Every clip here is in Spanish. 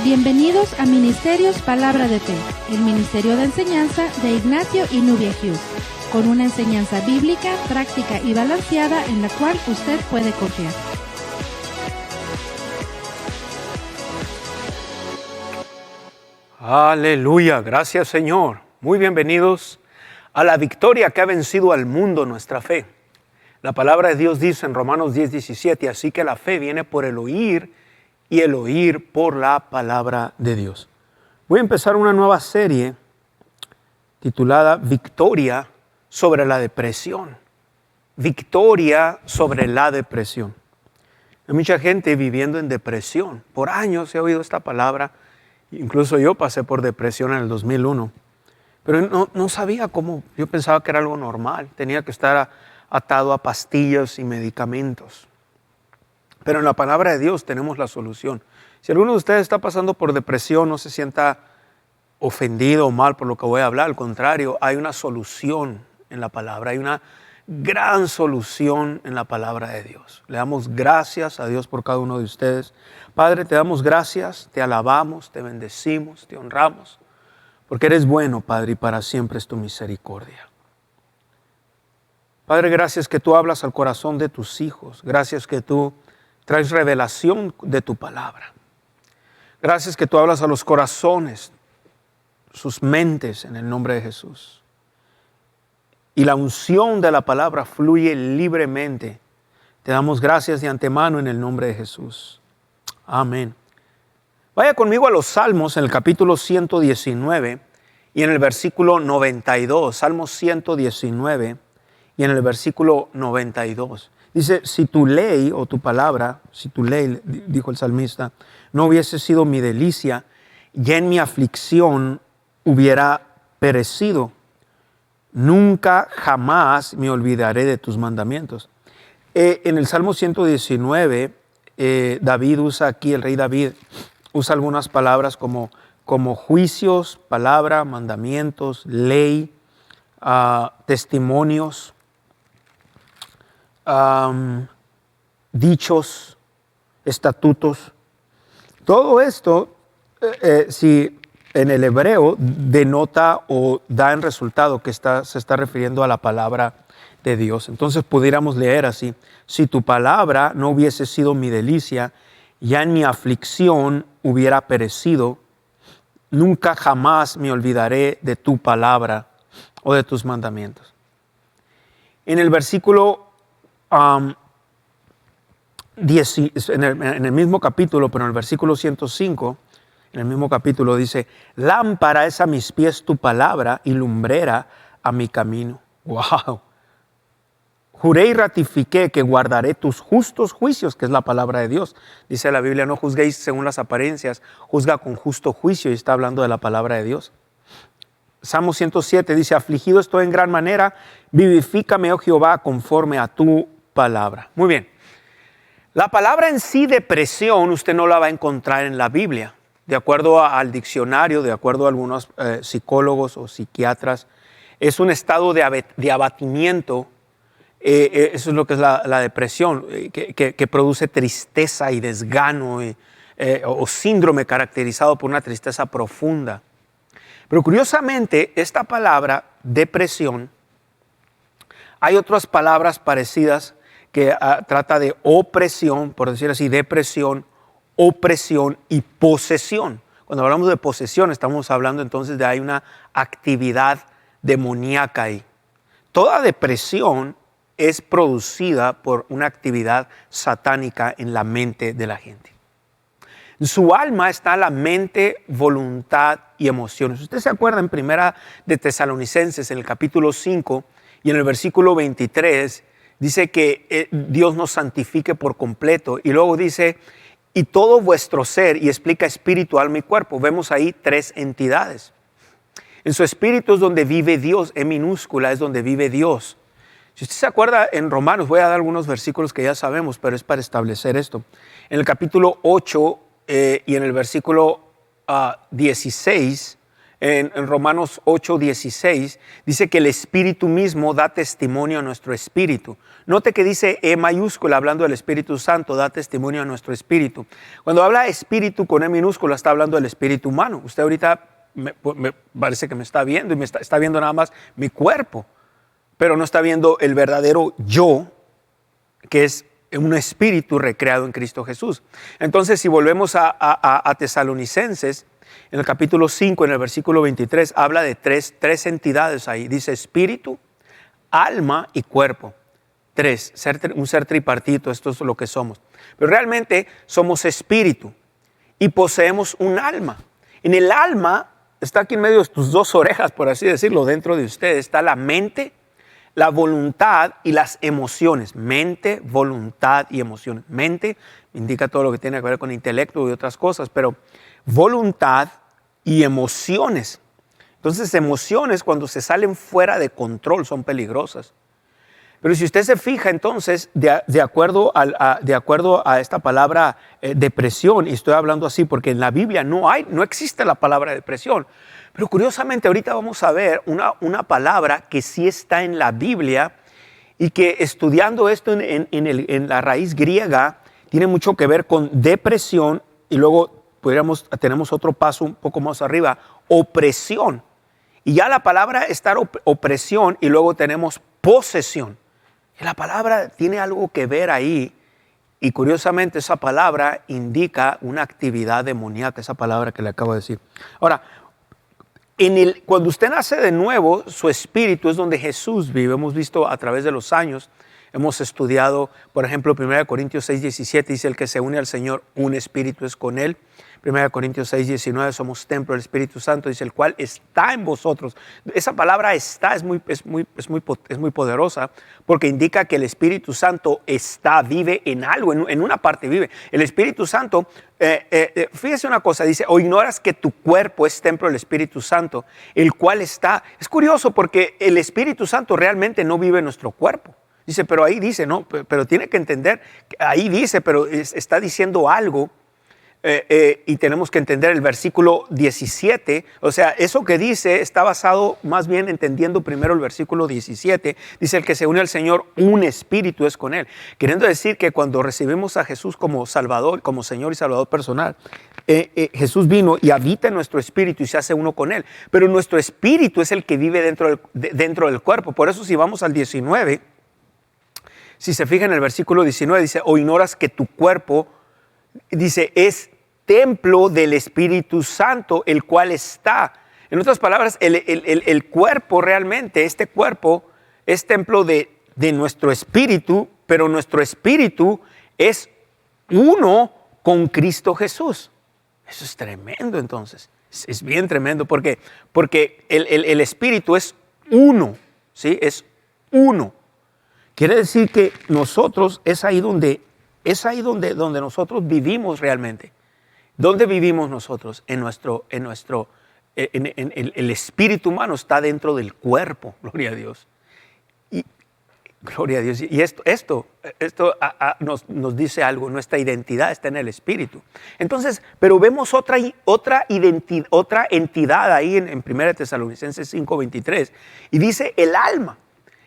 Bienvenidos a Ministerios Palabra de Fe, el ministerio de enseñanza de Ignacio y Nubia Hughes, con una enseñanza bíblica, práctica y balanceada en la cual usted puede confiar. Aleluya, gracias Señor. Muy bienvenidos a la victoria que ha vencido al mundo, nuestra fe. La palabra de Dios dice en Romanos 10:17, así que la fe viene por el oír y el oír por la palabra de Dios. Voy a empezar una nueva serie titulada Victoria sobre la depresión. Victoria sobre la depresión. Hay mucha gente viviendo en depresión. Por años he oído esta palabra. Incluso yo pasé por depresión en el 2001. Pero no sabía cómo. Yo pensaba que era algo normal. Tenía que estar atado a pastillas y medicamentos. Pero en la palabra de Dios tenemos la solución. Si alguno de ustedes está pasando por depresión, no se sienta ofendido o mal por lo que voy a hablar. Al contrario, hay una solución en la palabra. Hay una gran solución en la palabra de Dios. Le damos gracias a Dios por cada uno de ustedes. Padre, te damos gracias, te alabamos, te bendecimos, te honramos. Porque eres bueno, Padre, y para siempre es tu misericordia. Padre, gracias que tú hablas al corazón de tus hijos. Gracias que tú traes revelación de tu palabra. Gracias que tú hablas a los corazones, sus mentes en el nombre de Jesús. Y la unción de la palabra fluye libremente. Te damos gracias de antemano en el nombre de Jesús. Amén. Vaya conmigo a los Salmos en el capítulo 119 y en el versículo 92. Salmos 119 y en el versículo 92. Dice, si tu ley o tu palabra, si tu ley, dijo el salmista, no hubiese sido mi delicia, ya en mi aflicción hubiera perecido. Nunca jamás me olvidaré de tus mandamientos. En el Salmo 119, David usa aquí, el rey David, usa algunas palabras como juicios, palabra, mandamientos, ley, testimonios, dichos, estatutos. Todo esto, si en el hebreo denota o da en resultado que se está refiriendo a la palabra de Dios. Entonces pudiéramos leer así, si tu palabra no hubiese sido mi delicia, ya en mi aflicción hubiera perecido, nunca jamás me olvidaré de tu palabra o de tus mandamientos. En el versículo en el mismo capítulo, pero en el versículo 105, en el mismo capítulo dice, lámpara es a mis pies tu palabra y lumbrera a mi camino. ¡Wow! Juré y ratifiqué que guardaré tus justos juicios, que es la palabra de Dios. Dice la Biblia, no juzguéis según las apariencias, juzga con justo juicio, y está hablando de la palabra de Dios. Salmo 107 dice, afligido estoy en gran manera, vivifícame, oh Jehová, conforme a tu palabra. Muy bien. La palabra en sí, depresión, usted no la va a encontrar en la Biblia. De acuerdo al diccionario, de acuerdo a algunos psicólogos o psiquiatras, es un estado de abatimiento. Eso es lo que es la depresión, que produce tristeza y desgano o síndrome caracterizado por una tristeza profunda. Pero curiosamente, esta palabra, depresión, hay otras palabras parecidas que trata de opresión, por decir así, depresión, opresión y posesión. Cuando hablamos de posesión, estamos hablando entonces de hay una actividad demoníaca ahí. Toda depresión es producida por una actividad satánica en la mente de la gente. En su alma está la mente, voluntad y emociones. Usted se acuerda en Primera de Tesalonicenses, en el capítulo 5 y en el versículo 23, dice que Dios nos santifique por completo. Y luego dice, y todo vuestro ser, y explica espíritu, alma y cuerpo. Vemos ahí tres entidades. En su espíritu es donde vive Dios, E minúscula es donde vive Dios. Si usted se acuerda en Romanos, voy a dar algunos versículos que ya sabemos, pero es para establecer esto. En el capítulo 8 y en el versículo 16, en Romanos 8:16, dice que el Espíritu mismo da testimonio a nuestro espíritu. Note que dice E mayúscula, hablando del Espíritu Santo, da testimonio a nuestro espíritu. Cuando habla de espíritu con E minúscula, está hablando del espíritu humano. Usted ahorita me parece que me está viendo y me está viendo nada más mi cuerpo, pero no está viendo el verdadero yo, que es un espíritu recreado en Cristo Jesús. Entonces, si volvemos a Tesalonicenses, en el capítulo 5, en el versículo 23, habla de tres entidades ahí. Dice espíritu, alma y cuerpo. Un ser tripartito, esto es lo que somos. Pero realmente somos espíritu y poseemos un alma. En el alma está aquí en medio de tus dos orejas, por así decirlo, dentro de usted está la mente, la voluntad y las emociones. Mente, voluntad y emociones. Mente indica todo lo que tiene que ver con intelecto y otras cosas, pero voluntad y emociones. Entonces, emociones cuando se salen fuera de control son peligrosas. Pero si usted se fija entonces, de acuerdo a esta palabra depresión, y estoy hablando así porque en la Biblia no existe la palabra depresión, pero curiosamente ahorita vamos a ver una palabra que sí está en la Biblia y que estudiando esto en la raíz griega tiene mucho que ver con depresión y luego tenemos otro paso un poco más arriba, opresión. Y ya la palabra está opresión y luego tenemos posesión. Y la palabra tiene algo que ver ahí y curiosamente esa palabra indica una actividad demoníaca, esa palabra que le acabo de decir. Ahora, cuando usted nace de nuevo, su espíritu es donde Jesús vive. Hemos visto a través de los años, hemos estudiado, por ejemplo, 1 Corintios 6:17 dice el que se une al Señor, un espíritu es con él. 1 Corintios 6:19 somos templo del Espíritu Santo, dice el cual está en vosotros. Esa palabra está es muy poderosa porque indica que el Espíritu Santo vive en algo, en una parte vive. El Espíritu Santo, fíjese una cosa, dice, o ignoras que tu cuerpo es templo del Espíritu Santo, el cual está. Es curioso porque el Espíritu Santo realmente no vive en nuestro cuerpo. Dice, pero ahí dice, no, pero tiene que entender, ahí dice, pero está diciendo algo. Y tenemos que entender el versículo 17, o sea, eso que dice está basado más bien entendiendo primero el versículo 17, dice el que se une al Señor, un espíritu es con él, queriendo decir que cuando recibimos a Jesús como Salvador, como Señor y Salvador personal, Jesús vino y habita en nuestro espíritu y se hace uno con él, pero nuestro espíritu es el que vive dentro del cuerpo. Por eso si vamos al 19, si se fijan en el versículo 19, dice, o ignoras que tu cuerpo, dice, es templo del Espíritu Santo, el cual está. En otras palabras, el cuerpo realmente, este cuerpo es templo de nuestro espíritu, pero nuestro espíritu es uno con Cristo Jesús. Eso es tremendo entonces. Es bien tremendo porque el espíritu es uno, ¿sí? Es uno. Quiere decir que nosotros es ahí donde nosotros vivimos realmente. ¿Dónde vivimos nosotros? El espíritu humano está dentro del cuerpo, gloria a Dios. Gloria a Dios. Y esto nos dice algo, nuestra identidad está en el espíritu. Entonces, pero vemos otra entidad ahí en 1 Tesalonicenses 5:23 y dice el alma.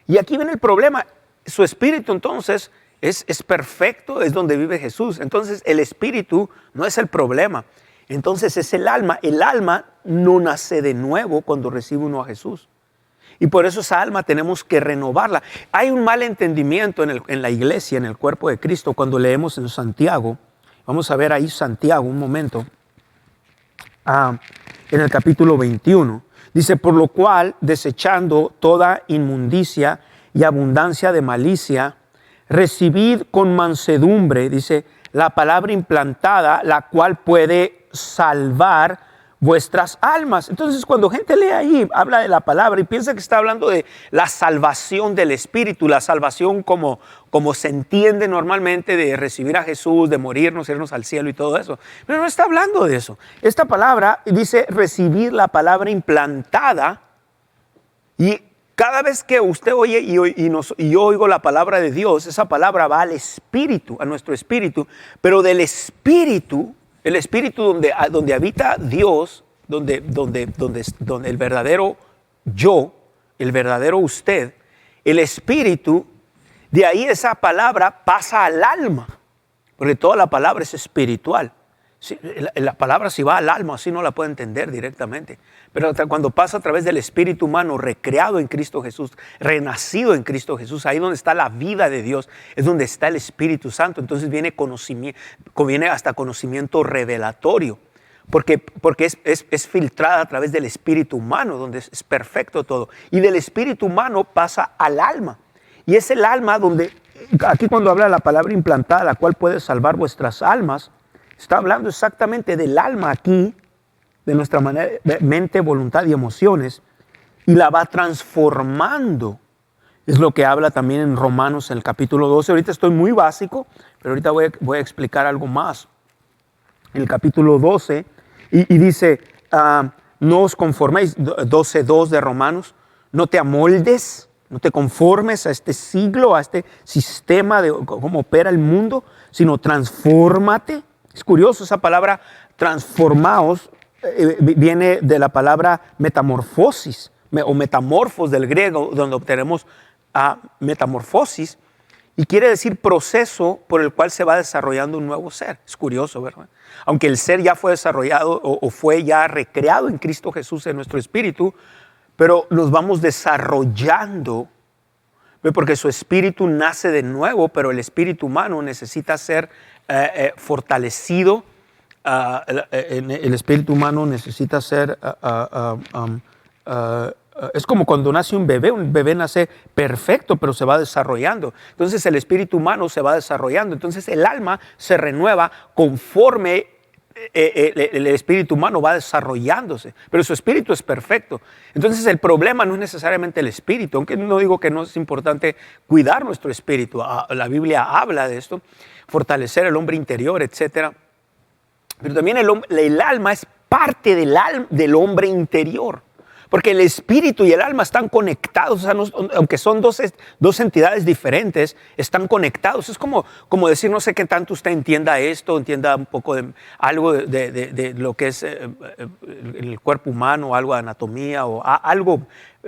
Y aquí viene el problema, su espíritu entonces es perfecto, es donde vive Jesús. Entonces el espíritu no es el problema. Entonces es el alma. El alma no nace de nuevo cuando recibe uno a Jesús. Y por eso esa alma tenemos que renovarla. Hay un mal entendimiento en la iglesia, en el cuerpo de Cristo, cuando leemos en Santiago. Vamos a ver ahí Santiago un momento. En el capítulo 21. Dice, por lo cual, desechando toda inmundicia y abundancia de malicia, recibid con mansedumbre, dice, la palabra implantada, la cual puede salvar vuestras almas. Entonces, cuando gente lee ahí, habla de la palabra y piensa que está hablando de la salvación del espíritu, la salvación como se entiende normalmente de recibir a Jesús, de morirnos, irnos al cielo y todo eso. Pero no está hablando de eso. Esta palabra dice recibir la palabra implantada y cada vez que usted oye y yo oigo la palabra de Dios, esa palabra va al espíritu, a nuestro espíritu, pero del espíritu, el espíritu donde habita Dios, donde el verdadero yo, el verdadero usted, el espíritu, de ahí esa palabra pasa al alma, porque toda la palabra es espiritual. La palabra si va al alma, así no la puede entender directamente. Pero cuando pasa a través del espíritu humano, recreado en Cristo Jesús, renacido en Cristo Jesús, ahí donde está la vida de Dios, es donde está el Espíritu Santo. Entonces viene hasta conocimiento revelatorio, porque es filtrada a través del espíritu humano, donde es perfecto todo. Y del espíritu humano pasa al alma. Y es el alma donde, aquí cuando habla la palabra implantada, la cual puede salvar vuestras almas, está hablando exactamente del alma aquí, de nuestra mente, voluntad y emociones, y la va transformando. Es lo que habla también en Romanos, en el capítulo 12. Ahorita estoy muy básico, pero ahorita voy a explicar algo más. En el capítulo 12, y dice, no os conforméis, 12:2 de Romanos, no te amoldes, no te conformes a este siglo, a este sistema de cómo opera el mundo, sino transfórmate. Es curioso, esa palabra transformaos viene de la palabra metamorfosis o metamorfos del griego, donde obtenemos metamorfosis, y quiere decir proceso por el cual se va desarrollando un nuevo ser. Es curioso, ¿verdad? Aunque el ser ya fue desarrollado o fue ya recreado en Cristo Jesús en nuestro espíritu, pero nos vamos desarrollando, porque su espíritu nace de nuevo, pero el espíritu humano necesita ser fortalecido. El espíritu humano necesita ser es como cuando nace un bebé nace perfecto, pero se va desarrollando. Entonces el espíritu humano se va desarrollando. Entonces el alma se renueva conforme el espíritu humano va desarrollándose, pero su espíritu es perfecto. Entonces el problema no es necesariamente el espíritu, aunque no digo que no es importante cuidar nuestro espíritu. La Biblia habla de esto, fortalecer el hombre interior, etc. Pero también el alma es parte del hombre interior. Porque el espíritu y el alma están conectados, o sea, aunque son dos entidades diferentes, están conectados. Es como decir, no sé qué tanto usted entienda esto, entienda un poco de algo de lo que es el cuerpo humano, algo de anatomía o algo,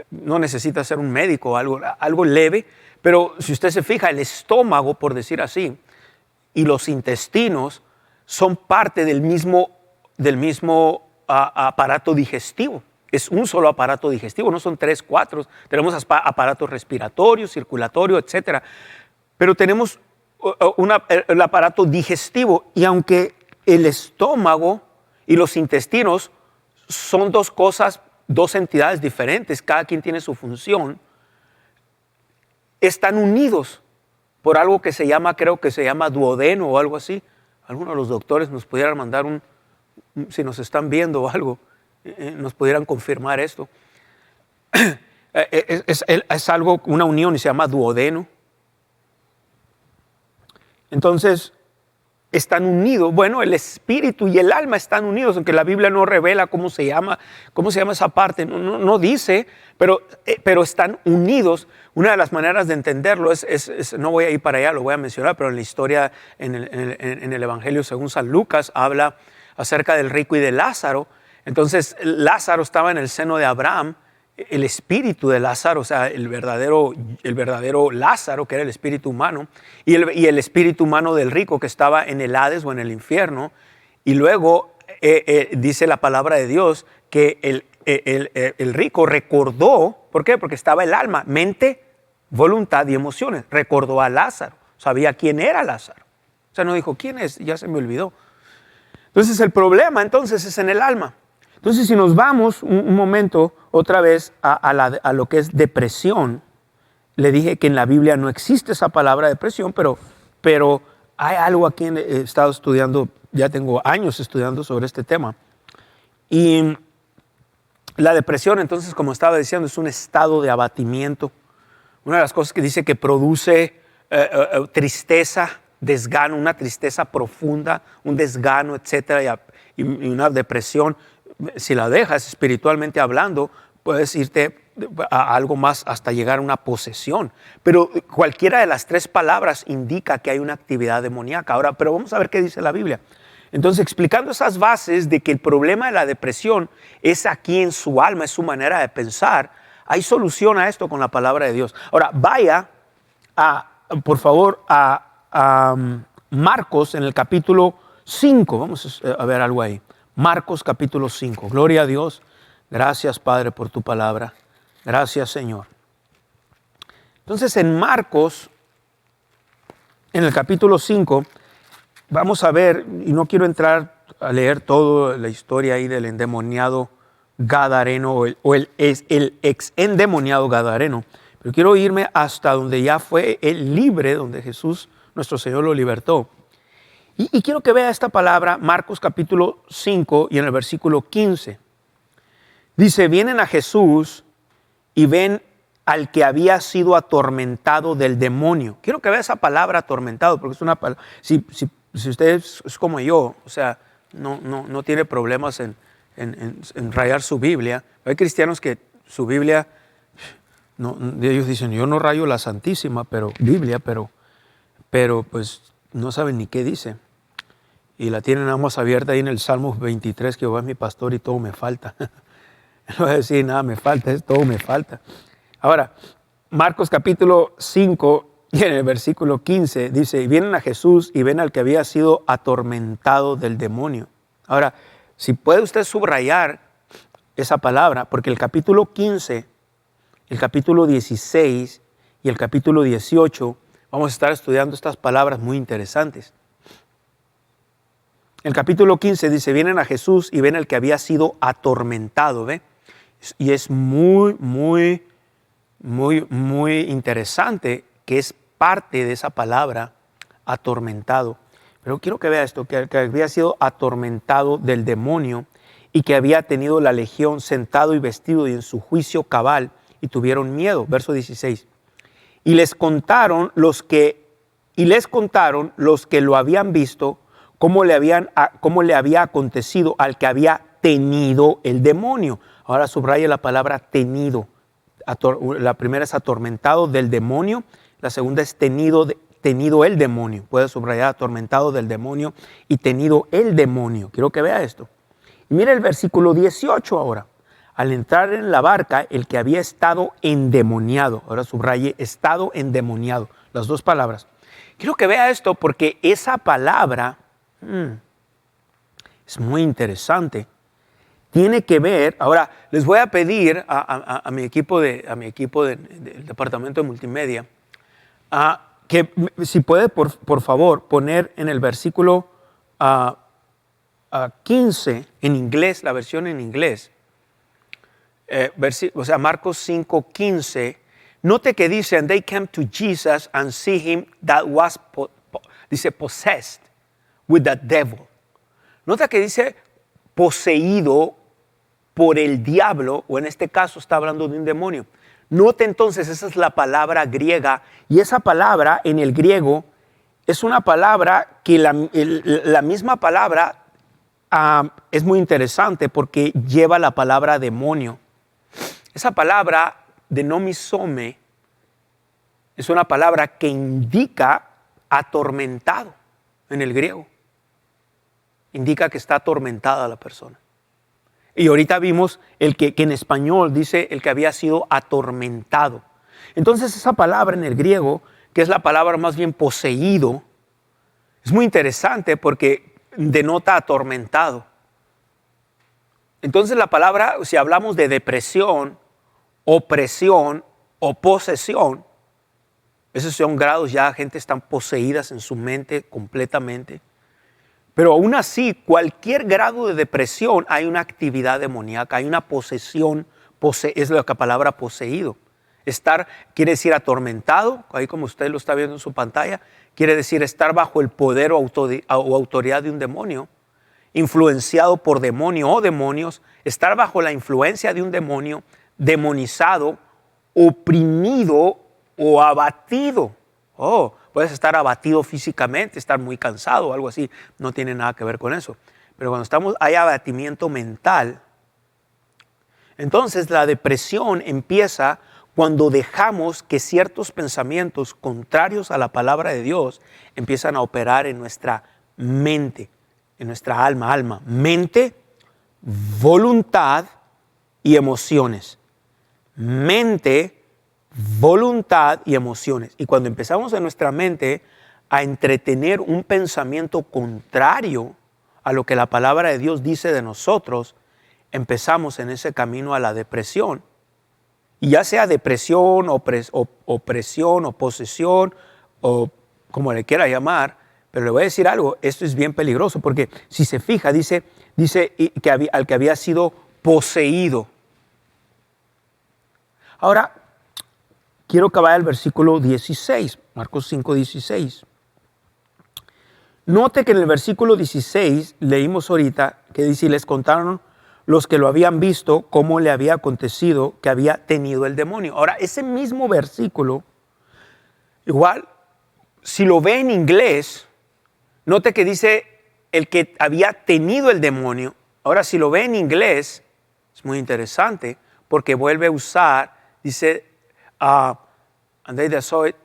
no necesita ser un médico, algo leve, pero si usted se fija, el estómago, por decir así, y los intestinos son parte del mismo aparato digestivo. Es un solo aparato digestivo, no son 3, 4. Tenemos aparatos respiratorios, circulatorios, etc. Pero tenemos el aparato digestivo. Y aunque el estómago y los intestinos son dos entidades diferentes, cada quien tiene su función, están unidos por algo que creo que se llama duodeno o algo así. Algunos de los doctores nos pudieran mandar si nos están viendo o algo, nos pudieran confirmar esto. Es algo, una unión y se llama duodeno. Entonces, están unidos. Bueno, el espíritu y el alma están unidos, aunque la Biblia no revela cómo se llama esa parte, no dice, pero están unidos. Una de las maneras de entenderlo no voy a ir para allá, lo voy a mencionar, pero en la historia, en el Evangelio según San Lucas, habla acerca del rico y de Lázaro. Entonces Lázaro estaba en el seno de Abraham, el espíritu de Lázaro, o sea, el verdadero Lázaro, que era el espíritu humano, y el espíritu humano del rico, que estaba en el Hades o en el infierno. Y luego dice la palabra de Dios que el rico recordó. ¿Por qué? Porque estaba el alma, mente, voluntad y emociones. Recordó a Lázaro, sabía quién era Lázaro. O sea, no dijo, ¿quién es? Ya se me olvidó. Entonces el problema entonces es en el alma. Entonces si nos vamos un momento otra vez a lo que es depresión, le dije que en la Biblia no existe esa palabra depresión, pero hay algo aquí, he estado estudiando, ya tengo años estudiando sobre este tema. Y la depresión entonces, como estaba diciendo, es un estado de abatimiento. Una de las cosas que dice que produce tristeza, desgano, una tristeza profunda, un desgano, etcétera, y una depresión. Si la dejas espiritualmente hablando, puedes irte a algo más hasta llegar a una posesión. Pero cualquiera de las tres palabras indica que hay una actividad demoníaca. Ahora, pero vamos a ver qué dice la Biblia. Entonces, explicando esas bases de que el problema de la depresión es aquí en su alma, es su manera de pensar, hay solución a esto con la palabra de Dios. Ahora, vaya por favor, a Marcos en el capítulo 5. Vamos a ver algo ahí. Marcos capítulo 5. Gloria a Dios. Gracias, Padre, por tu palabra. Gracias, Señor. Entonces, en Marcos, en el capítulo 5, vamos a ver, y no quiero entrar a leer toda la historia ahí del endemoniado gadareno o el ex endemoniado gadareno, pero quiero irme hasta donde ya fue él libre, donde Jesús, nuestro Señor, lo libertó. Y quiero que vea esta palabra, Marcos capítulo 5 y en el versículo 15. Dice, vienen a Jesús y ven al que había sido atormentado del demonio. Quiero que vea esa palabra atormentado, porque es una palabra, si usted es como yo, o sea, no tiene problemas en rayar su Biblia. Hay cristianos que su Biblia, ellos dicen, yo no rayo la Santísima Biblia, pero pues no saben ni qué dice. Y la tienen nada más abierta ahí en el Salmo 23, que Jehová es mi pastor y todo me falta. No voy a decir nada me falta, todo me falta. Ahora, Marcos capítulo 5 y en el versículo 15 dice, y vienen a Jesús y ven al que había sido atormentado del demonio. Ahora, si puede usted subrayar esa palabra, porque el capítulo 15, el capítulo 16 y el capítulo 18, vamos a estar estudiando estas palabras muy interesantes. El capítulo 15 dice, vienen a Jesús y ven al que había sido atormentado, ¿ve? Y es muy interesante que es parte de esa palabra, atormentado. Pero quiero que vea esto, que había sido atormentado del demonio y que había tenido la legión sentado y vestido y en su juicio cabal y tuvieron miedo. Verso 16. Y les contaron los que lo habían visto, cómo le había acontecido al que había tenido el demonio. Ahora subraya la palabra tenido. La primera es atormentado del demonio, la segunda es tenido el demonio. Puede subrayar atormentado del demonio y tenido el demonio. Quiero que vea esto. Y mire el versículo 18 ahora. Al entrar en la barca, el que había estado endemoniado. Ahora subraye estado endemoniado. Las dos palabras. Quiero que vea esto porque esa palabra es muy interesante. Tiene que ver, ahora les voy a pedir a mi equipo del departamento de multimedia que si puede por favor poner en el versículo 15 en inglés, la versión en inglés, o sea Marcos 5:15, note que dice, and they came to Jesus and see him that was, dice possessed with the devil. Nota que dice poseído por el diablo, o en este caso está hablando de un demonio. Note entonces, esa es la palabra griega, y esa palabra en el griego es una palabra que la misma palabra es muy interesante porque lleva la palabra demonio. Esa palabra denomizome es una palabra que indica atormentado en el griego. Indica que está atormentada la persona. Y ahorita vimos el que en español dice el que había sido atormentado. Entonces esa palabra en el griego, que es la palabra más bien poseído, es muy interesante porque denota atormentado. Entonces la palabra, si hablamos de depresión, opresión o posesión, esos son grados ya, gente están poseídas en su mente completamente. Pero aún así, cualquier grado de depresión hay una actividad demoníaca, hay una posesión, es la palabra poseído. Estar quiere decir atormentado, ahí como usted lo está viendo en su pantalla, quiere decir estar bajo el poder o autoridad de un demonio, influenciado por demonio o demonios, estar bajo la influencia de un demonio, demonizado, oprimido o abatido. Puedes estar abatido físicamente, estar muy cansado o algo así, no tiene nada que ver con eso. Pero cuando hay abatimiento mental, entonces la depresión empieza cuando dejamos que ciertos pensamientos contrarios a la palabra de Dios empiezan a operar en nuestra mente. en nuestra alma, mente, voluntad y emociones. Mente, voluntad y emociones. Y cuando empezamos en nuestra mente a entretener un pensamiento contrario a lo que la palabra de Dios dice de nosotros, empezamos en ese camino a la depresión. Y ya sea depresión, opresión o posesión, o como le quiera llamar, pero le voy a decir algo, esto es bien peligroso, porque si se fija, dice que al que había sido poseído. Ahora, quiero que vaya al versículo 16, Marcos 5:16. Note que en el versículo 16 leímos ahorita que dice, y les contaron los que lo habían visto cómo le había acontecido que había tenido el demonio. Ahora, ese mismo versículo, igual, si lo ve en inglés, note que dice el que había tenido el demonio. Ahora, si lo ve en inglés, es muy interesante porque vuelve a usar, dice, and they that saw it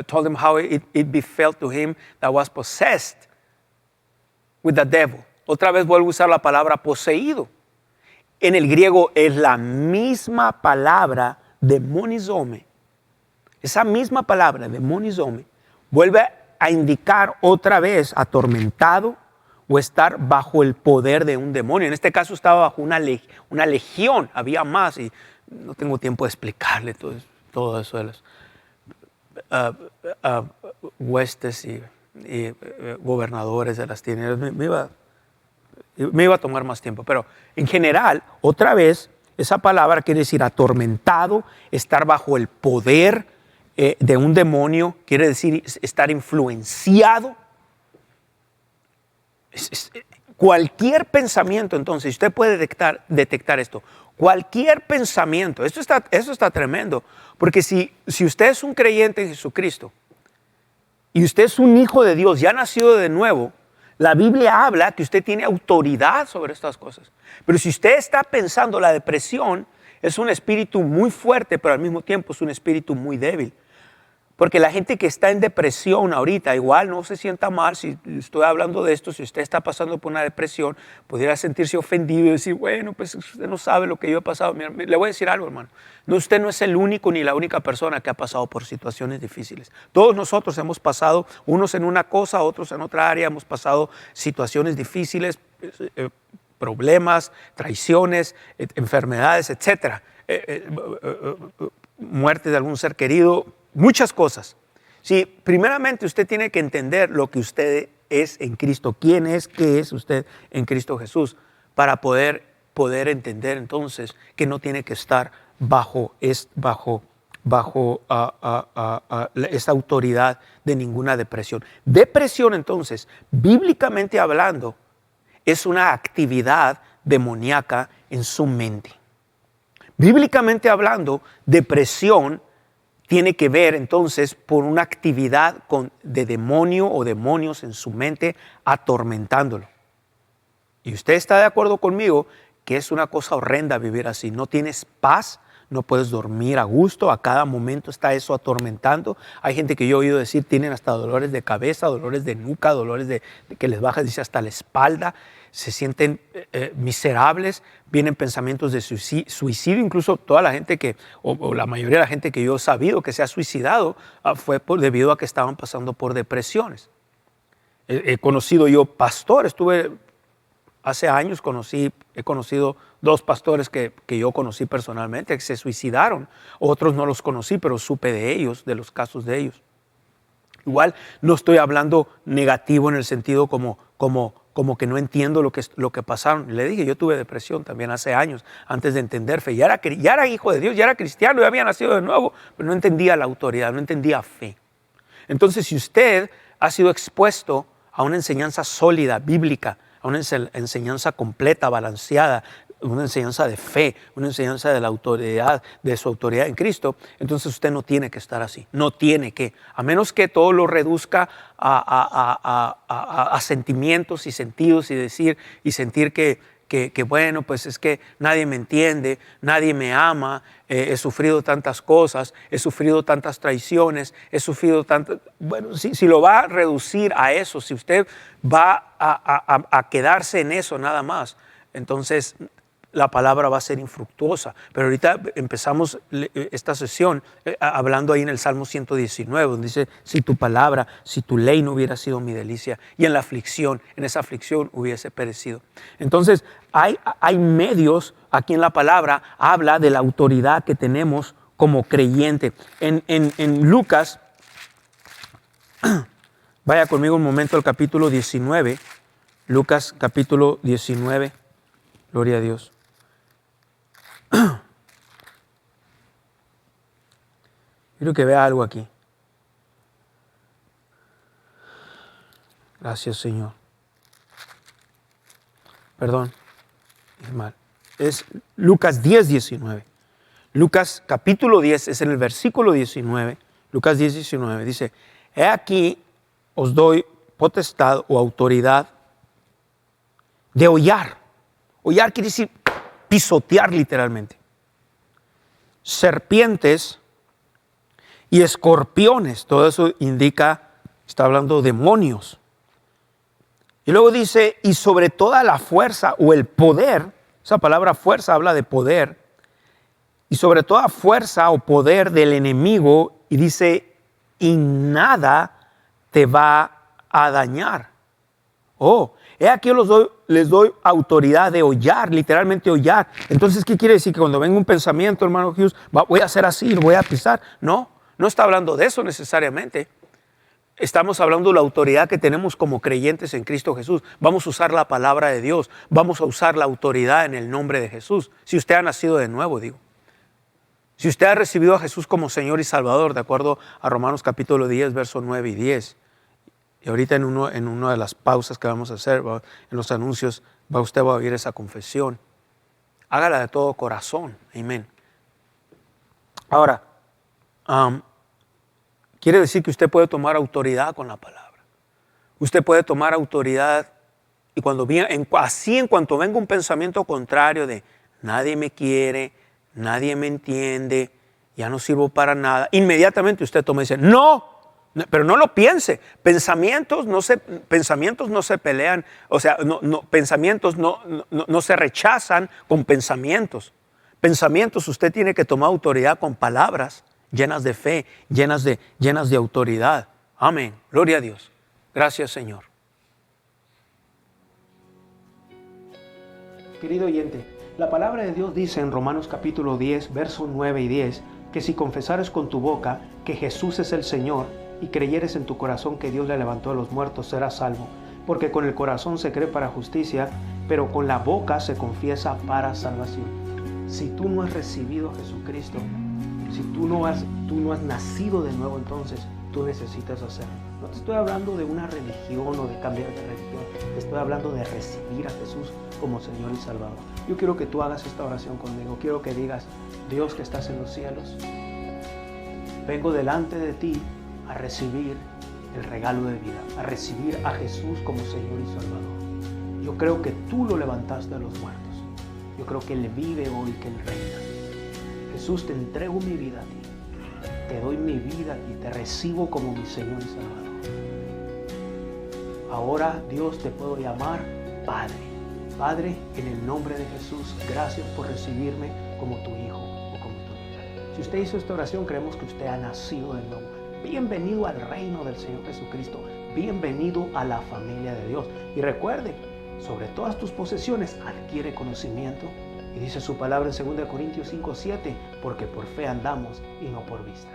told him how it befell to him that was possessed with the devil. Otra vez vuelve a usar la palabra poseído. En el griego es la misma palabra demonizome. Esa misma palabra demonizome vuelve a indicar otra vez atormentado o estar bajo el poder de un demonio. En este caso estaba bajo una legión, había más y no tengo tiempo de explicarle todo eso de los huestes y gobernadores de las tinieblas. Me iba a tomar más tiempo, pero en general, otra vez, esa palabra quiere decir atormentado, estar bajo el poder de un demonio, quiere decir estar influenciado. Cualquier pensamiento, entonces, usted puede detectar esto, cualquier pensamiento, eso está tremendo, porque si usted es un creyente en Jesucristo y usted es un hijo de Dios, ya nacido de nuevo, la Biblia habla que usted tiene autoridad sobre estas cosas. Pero si usted está pensando, la depresión es un espíritu muy fuerte, pero al mismo tiempo es un espíritu muy débil. Porque la gente que está en depresión ahorita, igual no se sienta mal si estoy hablando de esto, si usted está pasando por una depresión, pudiera sentirse ofendido y decir, bueno, pues usted no sabe lo que yo he pasado. Mira, le voy a decir algo, hermano. No, usted no es el único ni la única persona que ha pasado por situaciones difíciles. Todos nosotros hemos pasado, unos en una cosa, otros en otra área, hemos pasado situaciones difíciles, problemas, traiciones, enfermedades, etcétera, muerte de algún ser querido, muchas cosas. Sí, primeramente usted tiene que entender lo que usted es en Cristo. ¿Quién es? ¿Qué es usted en Cristo Jesús? Para poder entender entonces que no tiene que estar bajo esa autoridad de ninguna depresión. Depresión entonces, bíblicamente hablando, es una actividad demoníaca en su mente. Bíblicamente hablando, depresión tiene que ver entonces por una actividad de demonio o demonios en su mente atormentándolo. Y usted está de acuerdo conmigo que es una cosa horrenda vivir así. No tienes paz, no puedes dormir a gusto, a cada momento está eso atormentando. Hay gente que yo he oído decir tienen hasta dolores de cabeza, dolores de nuca, dolores de que les baja, dice, hasta la espalda. Se sienten miserables, vienen pensamientos de suicidio, incluso toda la gente o la mayoría de la gente que yo he sabido que se ha suicidado fue debido a que estaban pasando por depresiones. He conocido yo pastores, hace años he conocido 2 pastores que yo conocí personalmente que se suicidaron, otros no los conocí, pero supe de ellos, de los casos de ellos. Igual no estoy hablando negativo en el sentido como que no entiendo lo que pasaron. Le dije, yo tuve depresión también hace años, antes de entender fe. Ya era hijo de Dios, ya era cristiano, ya había nacido de nuevo, pero no entendía la autoridad, no entendía fe. Entonces, si usted ha sido expuesto a una enseñanza sólida, bíblica, a una enseñanza completa, balanceada, una enseñanza de fe, una enseñanza de la autoridad, de su autoridad en Cristo, entonces usted no tiene que estar así, no tiene que, a menos que todo lo reduzca a sentimientos y sentidos y sentir que bueno, pues es que nadie me entiende, nadie me ama, he sufrido tantas cosas, he sufrido tantas traiciones, he sufrido tantas... Bueno, si lo va a reducir a eso, si usted va a quedarse en eso nada más, entonces la palabra va a ser infructuosa. Pero ahorita empezamos esta sesión hablando ahí en el Salmo 119, donde dice, si tu palabra, si tu ley no hubiera sido mi delicia, y en la aflicción, en esa aflicción hubiese perecido. Entonces, hay medios, aquí en la palabra, habla de la autoridad que tenemos como creyente. En Lucas, vaya conmigo un momento al capítulo 19, Lucas capítulo 19, gloria a Dios. Quiero que vea algo aquí. Gracias, Señor. Perdón, es mal. Es Lucas 10, 19. Lucas capítulo 10, es en el versículo 19. Lucas 10, 19 dice, he aquí os doy potestad o autoridad de hollar. Hollar quiere decir pisotear literalmente. Serpientes y escorpiones, todo eso indica, está hablando de demonios. Y luego dice, y sobre toda la fuerza o el poder, esa palabra fuerza habla de poder, y sobre toda fuerza o poder del enemigo, y dice, y nada te va a dañar. He aquí les doy autoridad de hollar, literalmente hollar. Entonces, ¿qué quiere decir? Que cuando venga un pensamiento, hermano Hughes, voy a hacer así, lo voy a pisar. No está hablando de eso necesariamente. Estamos hablando de la autoridad que tenemos como creyentes en Cristo Jesús. Vamos a usar la palabra de Dios. Vamos a usar la autoridad en el nombre de Jesús. Si usted ha nacido de nuevo, digo. Si usted ha recibido a Jesús como Señor y Salvador, de acuerdo a Romanos capítulo 10, versos 9 y 10. Y ahorita en una de las pausas que vamos a hacer, en los anuncios, usted va a oír esa confesión. Hágala de todo corazón. Amén. Ahora, quiere decir que usted puede tomar autoridad con la palabra. Usted puede tomar autoridad y en cuanto venga un pensamiento contrario de nadie me quiere, nadie me entiende, ya no sirvo para nada, inmediatamente usted toma y dice, no, pero no lo piense. Pensamientos no se pelean, o sea, pensamientos no se rechazan con pensamientos. Pensamientos usted tiene que tomar autoridad con palabras llenas de fe, llenas de autoridad. Amén. Gloria a Dios. Gracias, Señor. Querido oyente, la palabra de Dios dice en Romanos capítulo 10, versos 9 y 10, que si confesares con tu boca que Jesús es el Señor y creyeres en tu corazón que Dios le levantó de los muertos, serás salvo. Porque con el corazón se cree para justicia, pero con la boca se confiesa para salvación. Si tú no has recibido a Jesucristo, si tú no has nacido de nuevo, entonces tú necesitas hacerlo. No te estoy hablando de una religión o de cambiar de religión. Te estoy hablando de recibir a Jesús como Señor y Salvador. Yo quiero que tú hagas esta oración conmigo. Quiero que digas, Dios que estás en los cielos, vengo delante de ti a recibir el regalo de vida, a recibir a Jesús como Señor y Salvador. Yo creo que tú lo levantaste de los muertos. Yo creo que Él vive hoy, que Él reina. Jesús, te entrego mi vida a ti. Te doy mi vida a ti. Te recibo como mi Señor y Salvador. Ahora, Dios, te puedo llamar Padre. Padre, en el nombre de Jesús, gracias por recibirme como tu hijo o como tu hija. Si usted hizo esta oración, creemos que usted ha nacido de nuevo. Bienvenido al reino del Señor Jesucristo. Bienvenido a la familia de Dios. Y recuerde, sobre todas tus posesiones adquiere conocimiento. Y dice su palabra en 2 Corintios 5:7, porque por fe andamos y no por vista.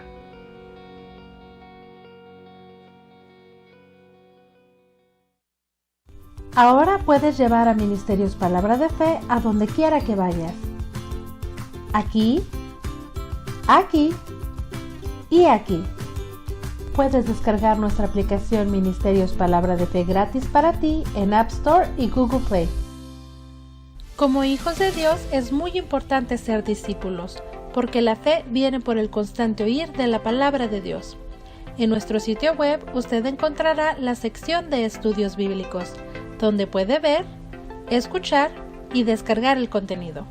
Ahora puedes llevar a Ministerios Palabra de Fe a donde quiera que vayas. Aquí, aquí y aquí. Puedes descargar nuestra aplicación Ministerios Palabra de Fe gratis para ti en App Store y Google Play. Como hijos de Dios es muy importante ser discípulos, porque la fe viene por el constante oír de la palabra de Dios. En nuestro sitio web usted encontrará la sección de estudios bíblicos, donde puede ver, escuchar y descargar el contenido.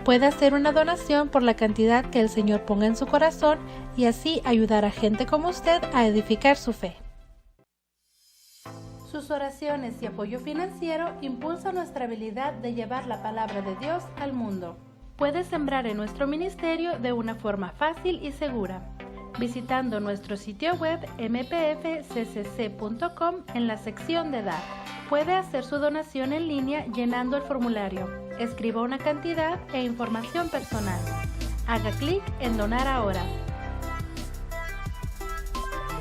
Puede hacer una donación por la cantidad que el Señor ponga en su corazón y así ayudar a gente como usted a edificar su fe. Sus oraciones y apoyo financiero impulsan nuestra habilidad de llevar la palabra de Dios al mundo. Puede sembrar en nuestro ministerio de una forma fácil y segura, visitando nuestro sitio web mpfccc.com en la sección de dar. Puede hacer su donación en línea llenando el formulario. Escriba una cantidad e información personal. Haga clic en Donar ahora.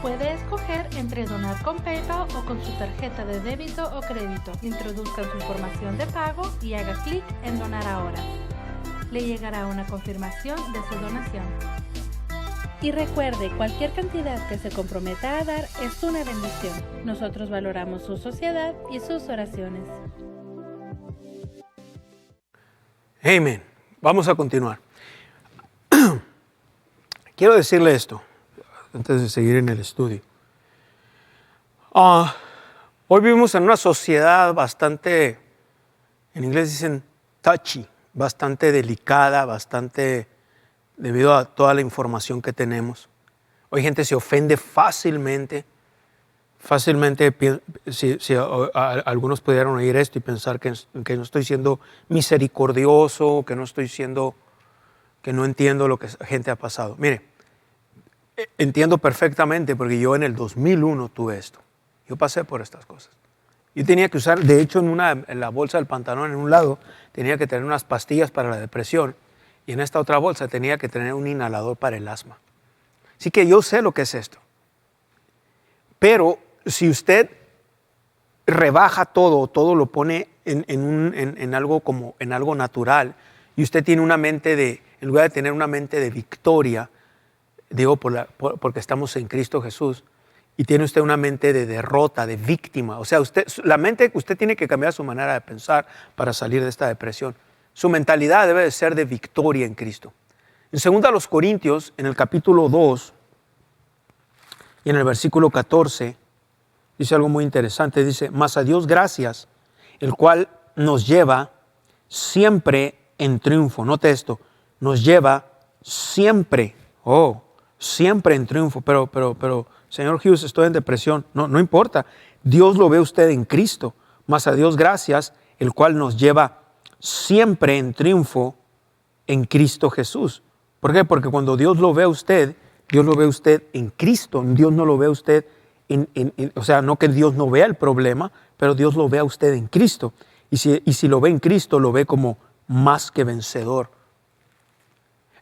Puede escoger entre donar con PayPal o con su tarjeta de débito o crédito. Introduzca su información de pago y haga clic en Donar ahora. Le llegará una confirmación de su donación. Y recuerde, cualquier cantidad que se comprometa a dar es una bendición. Nosotros valoramos su sociedad y sus oraciones. Amén. Vamos a continuar. Quiero decirle esto, antes de seguir en el estudio. Hoy vivimos en una sociedad bastante, en inglés dicen touchy, bastante delicada, debido a toda la información que tenemos. Hoy gente se ofende fácilmente. Si algunos pudieran oír esto y pensar que no estoy siendo misericordioso, que no entiendo lo que la gente ha pasado. Mire, entiendo perfectamente porque yo en el 2001 tuve esto. Yo pasé por estas cosas. Yo tenía que usar, de hecho en la bolsa del pantalón, en un lado, tenía que tener unas pastillas para la depresión. Y en esta otra bolsa tenía que tener un inhalador para el asma. Así que yo sé lo que es esto. Pero si usted rebaja todo lo pone en algo natural, y usted tiene una mente en lugar de tener una mente de victoria, digo porque estamos en Cristo Jesús, y tiene usted una mente de derrota, de víctima. O sea, usted tiene que cambiar su manera de pensar para salir de esta depresión. Su mentalidad debe de ser de victoria en Cristo. En 2 Corintios, en el capítulo 2 y en el versículo 14, dice algo muy interesante. Dice, mas a Dios gracias, el cual nos lleva siempre en triunfo. Note esto, nos lleva siempre, siempre en triunfo. Pero, señor Hughes, estoy en depresión. No importa, Dios lo ve usted en Cristo. Mas a Dios gracias, el cual nos lleva siempre en triunfo en Cristo Jesús. ¿Por qué? Porque cuando Dios lo ve a usted en Cristo. Dios no lo ve a usted o sea, no que Dios no vea el problema, pero Dios lo ve a usted en Cristo. Y si lo ve en Cristo, lo ve como más que vencedor.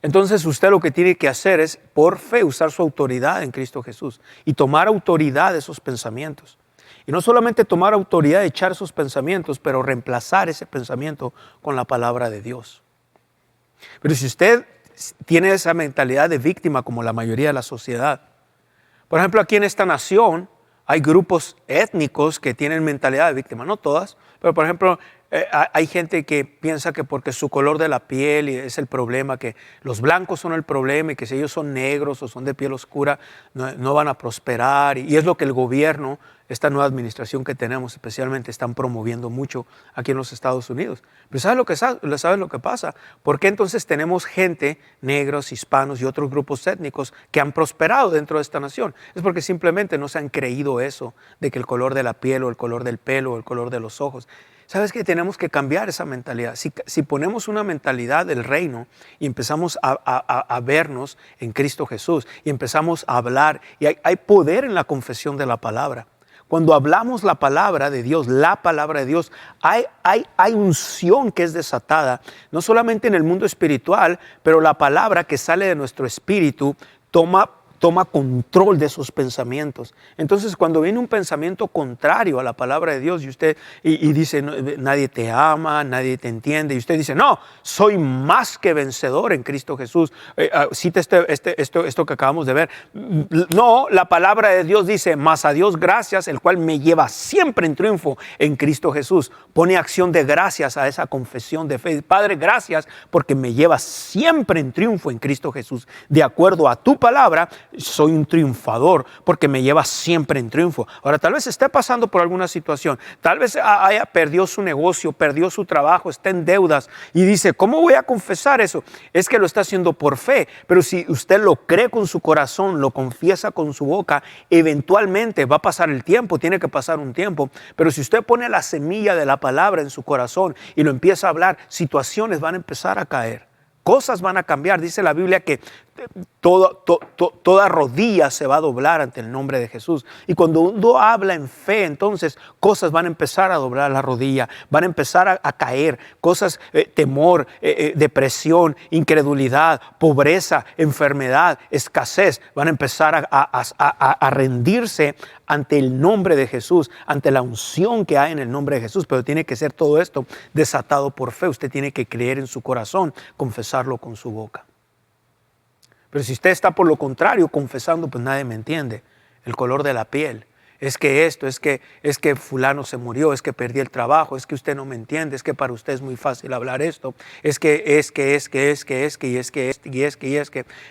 Entonces usted lo que tiene que hacer es, por fe, usar su autoridad en Cristo Jesús y tomar autoridad de esos pensamientos. Y no solamente tomar autoridad de echar esos pensamientos, pero reemplazar ese pensamiento con la palabra de Dios. Pero si usted tiene esa mentalidad de víctima como la mayoría de la sociedad, por ejemplo, aquí en esta nación hay grupos étnicos que tienen mentalidad de víctima, no todas, pero por ejemplo, hay gente que piensa que porque su color de la piel es el problema, que los blancos son el problema y que si ellos son negros o son de piel oscura no van a prosperar. Y es lo que el gobierno, esta nueva administración que tenemos especialmente, están promoviendo mucho aquí en los Estados Unidos. Pero ¿sabes lo que pasa? ¿Por qué entonces tenemos gente, negros, hispanos y otros grupos étnicos que han prosperado dentro de esta nación? Es porque simplemente no se han creído eso de que el color de la piel o el color del pelo o el color de los ojos. ¿Sabes qué? Tenemos que cambiar esa mentalidad. Si ponemos una mentalidad del reino y empezamos a vernos en Cristo Jesús y empezamos a hablar, y hay poder en la confesión de la palabra. Cuando hablamos la palabra de Dios, hay unción que es desatada, no solamente en el mundo espiritual, pero la palabra que sale de nuestro espíritu toma control de esos pensamientos. Entonces, cuando viene un pensamiento contrario a la palabra de Dios y usted dice, nadie te ama, nadie te entiende, y usted dice, no, soy más que vencedor en Cristo Jesús. Cita esto que acabamos de ver. No, la palabra de Dios dice, mas a Dios gracias, el cual me lleva siempre en triunfo en Cristo Jesús. Pone acción de gracias a esa confesión de fe. Padre, gracias porque me lleva siempre en triunfo en Cristo Jesús. De acuerdo a tu palabra, soy un triunfador porque me lleva siempre en triunfo. Ahora, tal vez esté pasando por alguna situación, tal vez perdió su negocio, perdió su trabajo, está en deudas y dice, ¿cómo voy a confesar eso? Es que lo está haciendo por fe, pero si usted lo cree con su corazón, lo confiesa con su boca, eventualmente va a pasar el tiempo, tiene que pasar un tiempo, pero si usted pone la semilla de la palabra en su corazón y lo empieza a hablar, situaciones van a empezar a caer. Cosas van a cambiar. Dice la Biblia que toda rodilla se va a doblar ante el nombre de Jesús. Y cuando uno habla en fe, entonces cosas van a empezar a doblar la rodilla, van a empezar a caer. Cosas, temor, depresión, incredulidad, pobreza, enfermedad, escasez, van a empezar a rendirse ante el nombre de Jesús, ante la unción que hay en el nombre de Jesús. Pero tiene que ser todo esto desatado por fe. Usted tiene que creer en su corazón, confesarlo con su boca. Pero si usted está por lo contrario confesando, pues nadie me entiende. El color de la piel, es que esto, es que fulano se murió, es que perdí el trabajo, es que usted no me entiende, es que para usted es muy fácil hablar esto, es que.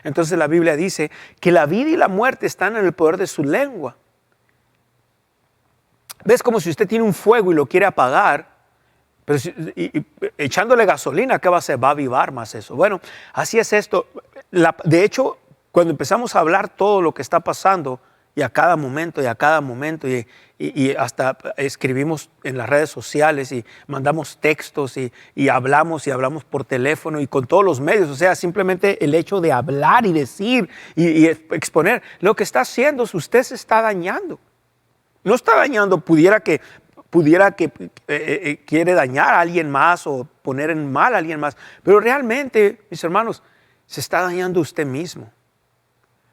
Entonces la Biblia dice que la vida y la muerte están en el poder de su lengua. ¿Ves? Como si usted tiene un fuego y lo quiere apagar, pero echándole gasolina, ¿qué va a hacer? Va a avivar más eso. Bueno, así es esto. De hecho, cuando empezamos a hablar todo lo que está pasando, y a cada momento, y hasta escribimos en las redes sociales, y mandamos textos, y hablamos por teléfono, y con todos los medios, o sea, simplemente el hecho de hablar y decir, y exponer, lo que está haciendo es usted se está dañando. No está dañando, pudiera que quiere dañar a alguien más o poner en mal a alguien más. Pero realmente, mis hermanos, se está dañando usted mismo.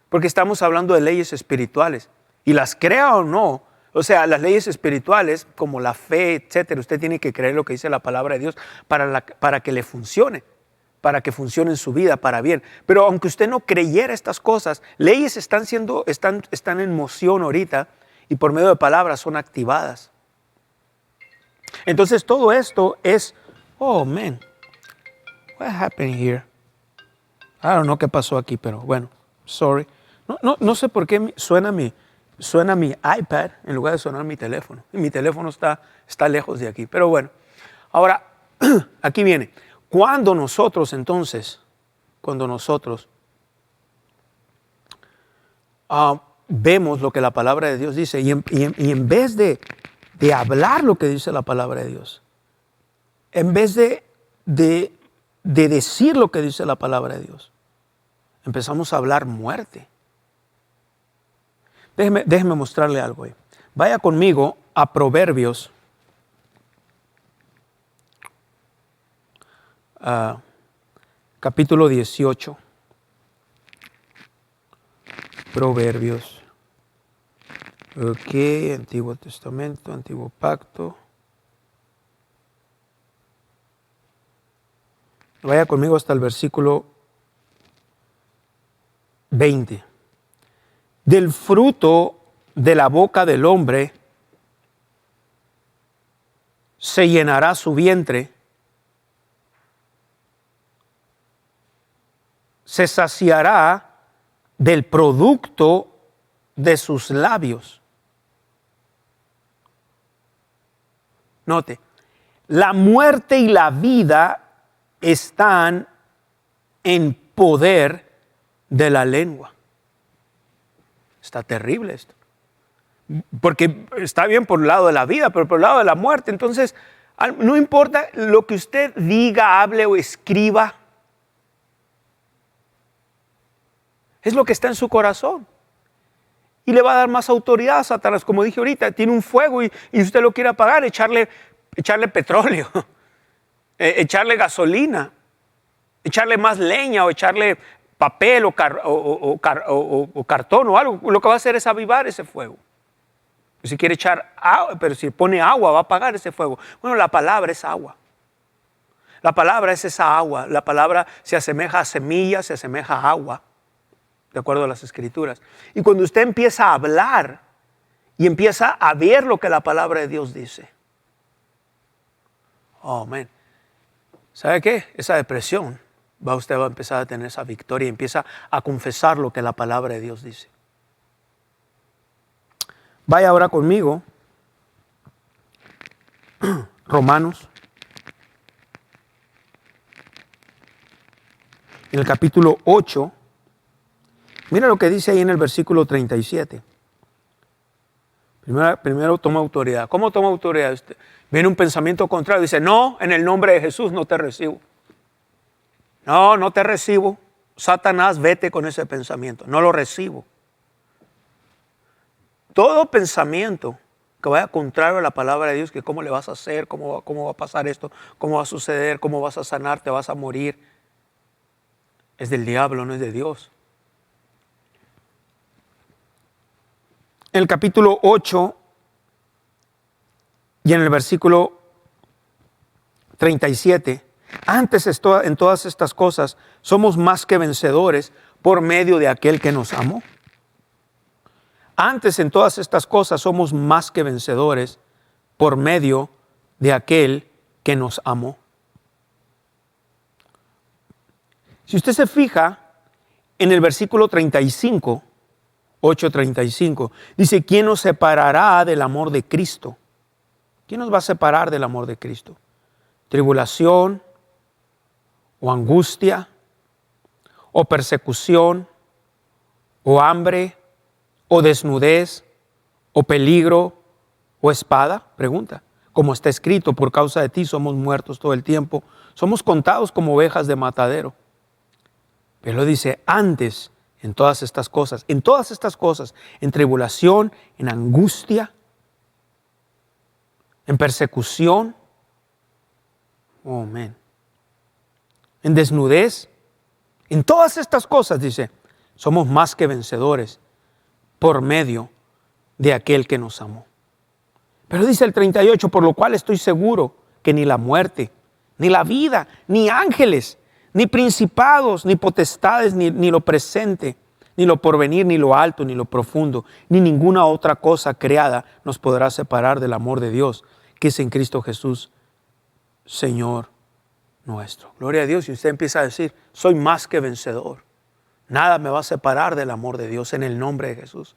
Porque estamos hablando de leyes espirituales. Y las crea o no, o sea, las leyes espirituales como la fe, etcétera, usted tiene que creer lo que dice la palabra de Dios para que le funcione, para que funcione en su vida, para bien. Pero aunque usted no creyera estas cosas, leyes están en moción ahorita y por medio de palabras son activadas. Entonces todo esto es, oh man, what happened here? I don't know qué pasó aquí, pero bueno, sorry. No sé por qué suena mi iPad en lugar de sonar mi teléfono. Y mi teléfono está lejos de aquí, pero bueno. Ahora, aquí viene. Cuando nosotros vemos lo que la palabra de Dios dice y en vez de hablar lo que dice la palabra de Dios, en vez de decir lo que dice la palabra de Dios, empezamos a hablar muerte. Déjeme mostrarle algo ahí. Vaya conmigo a Proverbios, capítulo 18. Proverbios. Ok, Antiguo Testamento, Antiguo Pacto. Vaya conmigo hasta el versículo 20. Del fruto de la boca del hombre se llenará su vientre, se saciará del producto de sus labios. Note, la muerte y la vida están en poder de la lengua. Está terrible esto. Porque está bien por el lado de la vida, pero por el lado de la muerte. Entonces, no importa lo que usted diga, hable o escriba. Es lo que está en su corazón. Y le va a dar más autoridad a Satanás. Como dije ahorita, tiene un fuego y usted lo quiere apagar, echarle petróleo, echarle gasolina, echarle más leña o echarle papel o cartón o algo. Lo que va a hacer es avivar ese fuego. Si quiere echar agua, pero si pone agua va a apagar ese fuego. Bueno, la palabra es agua. La palabra es esa agua. La palabra se asemeja a semillas, se asemeja a agua, de acuerdo a las Escrituras. Y cuando usted empieza a hablar y empieza a ver lo que la palabra de Dios dice, oh, man, ¿sabe qué? Esa depresión usted va a empezar a tener esa victoria y empieza a confesar lo que la palabra de Dios dice. Vaya ahora conmigo, Romanos, en el capítulo 8, mira lo que dice ahí en el versículo 37. Primero toma autoridad. ¿Cómo toma autoridad usted? Viene un pensamiento contrario, dice, no, en el nombre de Jesús no te recibo. No, no te recibo. Satanás, vete con ese pensamiento. No lo recibo. Todo pensamiento que vaya contrario a la palabra de Dios, que cómo le vas a hacer, cómo va a pasar esto, cómo va a suceder, cómo vas a sanar, te vas a morir, es del diablo, no es de Dios. En el capítulo 8 y en el versículo 37, antes en todas estas cosas somos más que vencedores por medio de aquel que nos amó. Antes en todas estas cosas somos más que vencedores por medio de aquel que nos amó. Si usted se fija en el versículo 35, 8:35, dice, ¿quién nos separará del amor de Cristo? ¿Quién nos va a separar del amor de Cristo? ¿Tribulación o angustia o persecución o hambre o desnudez o peligro o espada? Pregunta. Como está escrito, por causa de ti somos muertos todo el tiempo, somos contados como ovejas de matadero. Pero dice, antes en todas estas cosas, en tribulación, en angustia, en persecución, oh, amén, en desnudez, en todas estas cosas, dice, somos más que vencedores por medio de aquel que nos amó. Pero dice el 38, por lo cual estoy seguro que ni la muerte, ni la vida, ni ángeles, ni principados, ni potestades, ni lo presente, ni lo porvenir, ni lo alto, ni lo profundo, ni ninguna otra cosa creada nos podrá separar del amor de Dios, que es en Cristo Jesús, Señor nuestro. Gloria a Dios. Y usted empieza a decir, soy más que vencedor. Nada me va a separar del amor de Dios en el nombre de Jesús.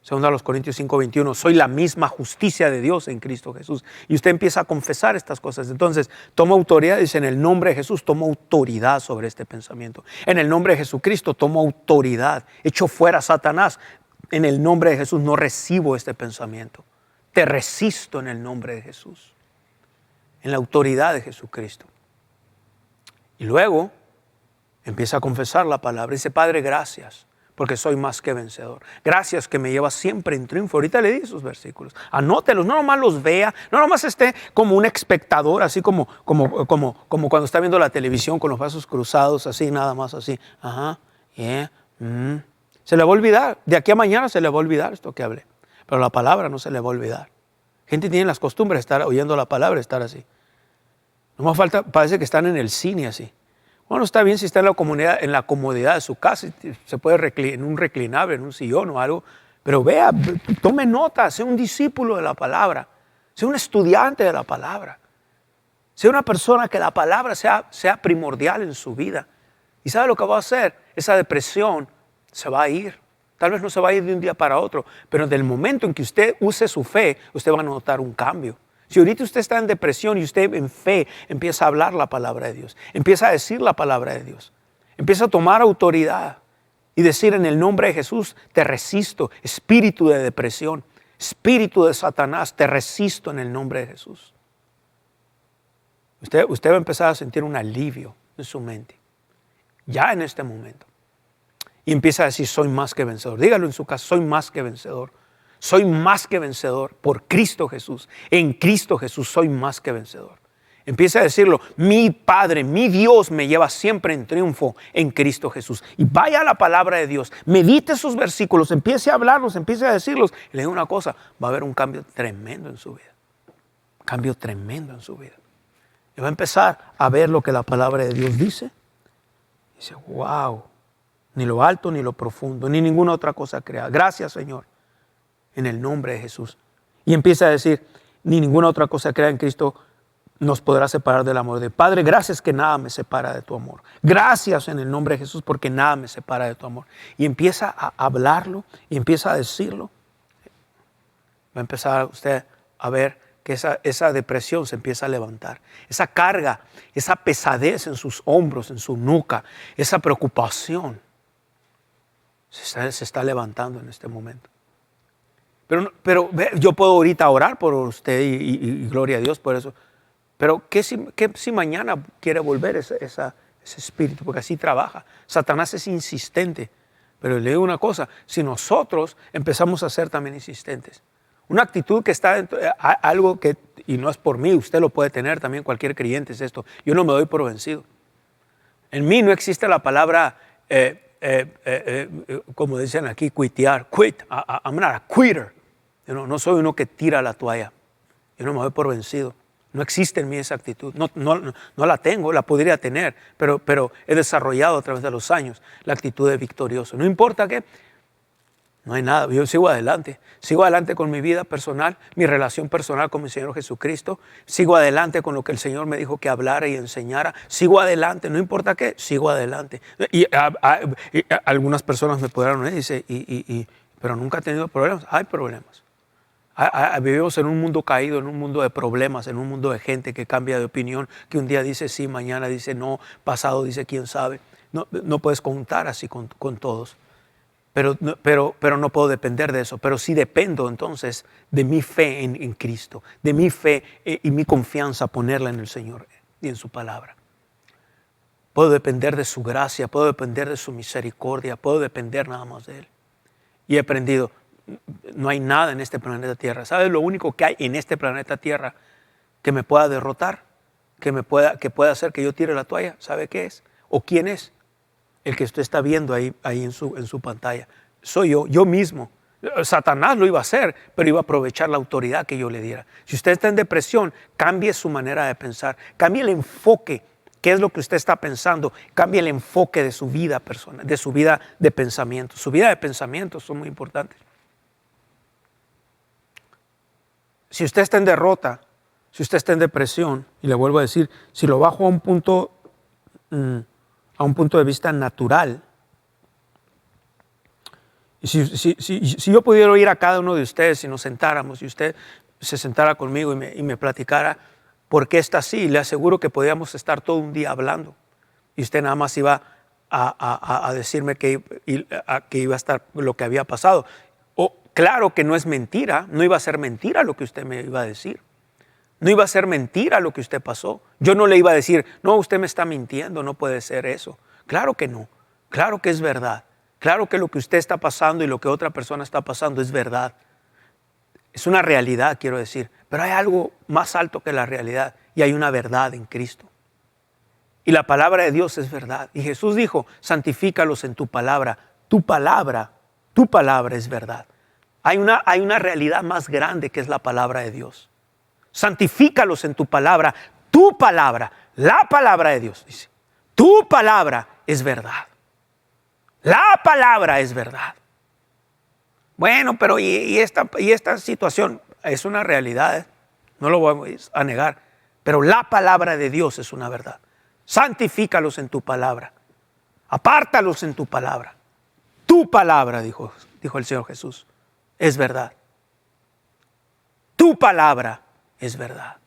Segunda a los Corintios 5:21, soy la misma justicia de Dios en Cristo Jesús. Y usted empieza a confesar estas cosas. Entonces, toma autoridad, dice, en el nombre de Jesús, tomo autoridad sobre este pensamiento. En el nombre de Jesucristo, tomo autoridad. Echo fuera a Satanás. En el nombre de Jesús, no recibo este pensamiento. Te resisto en el nombre de Jesús. En la autoridad de Jesucristo. Y luego, empieza a confesar la palabra. Dice, Padre, gracias, porque soy más que vencedor. Gracias que me llevas siempre en triunfo. Ahorita le di esos versículos. Anótelos, no nomás los vea, no nomás esté como un espectador, así como cuando está viendo la televisión con los brazos cruzados, así, nada más así. Ajá, Se le va a olvidar. De aquí a mañana se le va a olvidar esto que hablé. Pero la palabra no se le va a olvidar. Gente tiene las costumbres de estar oyendo la palabra, estar así. No más falta, parece que están en el cine así. Bueno, está bien si está en la comodidad de su casa, se puede en un reclinable, en un sillón o algo, pero vea, tome nota, sea un discípulo de la palabra, sea un estudiante de la palabra, sea una persona que la palabra sea primordial en su vida. ¿Y sabe lo que va a hacer? Esa depresión se va a ir. Tal vez no se va a ir de un día para otro, pero del momento en que usted use su fe, usted va a notar un cambio. Si ahorita usted está en depresión y usted en fe empieza a hablar la palabra de Dios, empieza a decir la palabra de Dios, empieza a tomar autoridad y decir en el nombre de Jesús, te resisto, espíritu de depresión, espíritu de Satanás, te resisto en el nombre de Jesús. Usted va a empezar a sentir un alivio en su mente, ya en este momento. Y empieza a decir, soy más que vencedor. Dígalo en su casa, soy más que vencedor. Soy más que vencedor por Cristo Jesús. En Cristo Jesús soy más que vencedor. Empieza a decirlo, mi Padre, mi Dios me lleva siempre en triunfo en Cristo Jesús. Y vaya a la palabra de Dios, medite sus versículos, empiece a hablarlos, empiece a decirlos. Y le digo una cosa, va a haber un cambio tremendo en su vida. Un cambio tremendo en su vida. Y va a empezar a ver lo que la palabra de Dios dice. Y dice, wow, ni lo alto ni lo profundo, ni ninguna otra cosa creada. Gracias, Señor. En el nombre de Jesús. Y empieza a decir, ni ninguna otra cosa creada en Cristo nos podrá separar del amor de Padre. Gracias que nada me separa de tu amor. Gracias en el nombre de Jesús porque nada me separa de tu amor. Y empieza a hablarlo y empieza a decirlo. Va a empezar usted a ver que esa depresión se empieza a levantar. Esa carga, esa pesadez en sus hombros, en su nuca, esa preocupación se está levantando en este momento. Pero yo puedo ahorita orar por usted y gloria a Dios por eso. Pero ¿qué si mañana quiere volver ese espíritu? Porque así trabaja. Satanás es insistente. Pero le digo una cosa, si nosotros empezamos a ser también insistentes, una actitud que está dentro, algo que, y no es por mí, usted lo puede tener también, cualquier creyente es esto, yo no me doy por vencido. En mí no existe la palabra, como dicen aquí, quitear, quit, I'm not a quitter. No soy uno que tira la toalla, yo no me doy por vencido. No existe en mí esa actitud, no la tengo, la podría tener, pero he desarrollado a través de los años la actitud de victorioso. No importa qué, no hay nada, yo sigo adelante con mi vida personal, mi relación personal con mi Señor Jesucristo, sigo adelante con lo que el Señor me dijo que hablara y enseñara, sigo adelante, no importa qué, sigo adelante. Y algunas personas me podrán decir, pero nunca he tenido problemas, hay problemas. Vivimos en un mundo caído, en un mundo de problemas, en un mundo de gente que cambia de opinión, que un día dice sí, mañana dice no, pasado dice quién sabe. No puedes contar así con todos, pero no puedo depender de eso. Pero sí dependo entonces de mi fe en Cristo, de mi fe y mi confianza, ponerla en el Señor y en su palabra. Puedo depender de su gracia, puedo depender de su misericordia, puedo depender nada más de Él. Y he aprendido, no hay nada en este planeta Tierra. ¿Sabes lo único que hay en este planeta Tierra que me pueda derrotar? Que pueda hacer que yo tire la toalla. ¿Sabe qué es? ¿O quién es? El que usted está viendo ahí en su pantalla. Soy yo mismo. Satanás lo iba a hacer, pero iba a aprovechar la autoridad que yo le diera. Si usted está en depresión, cambie su manera de pensar. Cambie el enfoque. ¿Qué es lo que usted está pensando? Cambie el enfoque de su vida personal, de su vida de pensamiento. Su vida de pensamientos son muy importantes. Si usted está en derrota, si usted está en depresión, y le vuelvo a decir, si lo bajo a un punto de vista natural, y si yo pudiera oír a cada uno de ustedes, si nos sentáramos, y usted se sentara conmigo y me platicara por qué está así, le aseguro que podríamos estar todo un día hablando, y usted nada más iba a decirme que iba a estar lo que había pasado. Claro que no es mentira, no iba a ser mentira lo que usted me iba a decir. No iba a ser mentira lo que usted pasó. Yo no le iba a decir, no, usted me está mintiendo, no puede ser eso. Claro que no, claro que es verdad. Claro que lo que usted está pasando y lo que otra persona está pasando es verdad. Es una realidad, quiero decir. Pero hay algo más alto que la realidad y hay una verdad en Cristo. Y la palabra de Dios es verdad. Y Jesús dijo, santifícalos en tu palabra. Tu palabra es verdad. Hay una realidad más grande que es la palabra de Dios. Santifícalos en tu palabra, la palabra de Dios, dice. Tu palabra es verdad. La palabra es verdad. Bueno, pero y esta situación es una realidad, no lo voy a negar, pero la palabra de Dios es una verdad. Santifícalos en tu palabra, apártalos en tu palabra. Tu palabra, dijo el Señor Jesús, es verdad. Tu palabra es verdad.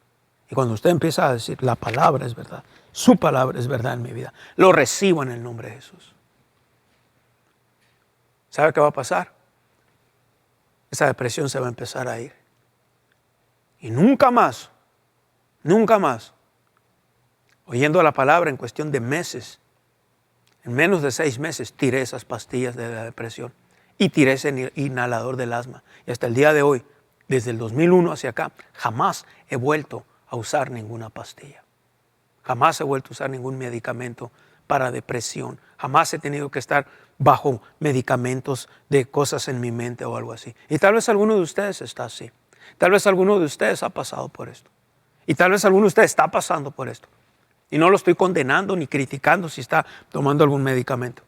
Y cuando usted empieza a decir, la palabra es verdad, su palabra es verdad en mi vida, lo recibo en el nombre de Jesús. ¿Sabe qué va a pasar? Esa depresión se va a empezar a ir. Y nunca más, oyendo la palabra en cuestión de meses, en menos de 6 meses, tiré esas pastillas de la depresión y tiré ese inhalador del asma. Y hasta el día de hoy, desde el 2001 hacia acá, jamás he vuelto a usar ninguna pastilla. Jamás he vuelto a usar ningún medicamento para depresión. Jamás he tenido que estar bajo medicamentos de cosas en mi mente o algo así. Y tal vez alguno de ustedes está así. Tal vez alguno de ustedes ha pasado por esto. Y tal vez alguno de ustedes está pasando por esto. Y no lo estoy condenando ni criticando si está tomando algún medicamento.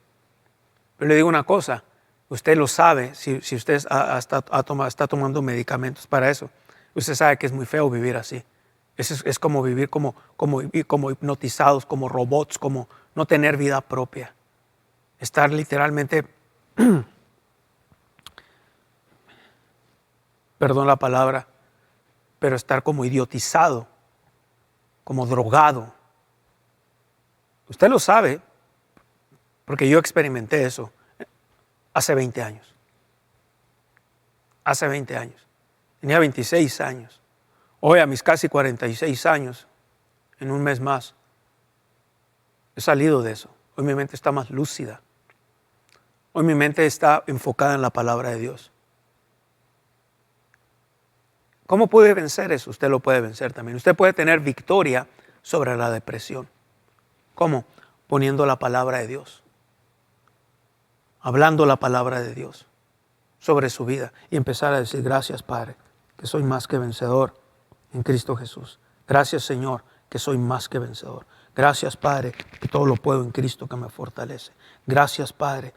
Pero le digo una cosa, usted lo sabe, si usted está tomando medicamentos para eso, usted sabe que es muy feo vivir así. Es como vivir como hipnotizados, como robots, como no tener vida propia. Estar literalmente, perdón la palabra, pero estar como idiotizado, como drogado. Usted lo sabe, porque yo experimenté eso hace 20 años. Hace 20 años. Tenía 26 años. Hoy a mis casi 46 años, en un mes más, he salido de eso. Hoy mi mente está más lúcida. Hoy mi mente está enfocada en la palabra de Dios. ¿Cómo puede vencer eso? Usted lo puede vencer también. Usted puede tener victoria sobre la depresión. ¿Cómo? Poniendo la palabra de Dios. Hablando la palabra de Dios sobre su vida y empezar a decir: gracias, Padre, que soy más que vencedor en Cristo Jesús. Gracias, Señor, que soy más que vencedor. Gracias, Padre, que todo lo puedo en Cristo que me fortalece. Gracias, Padre.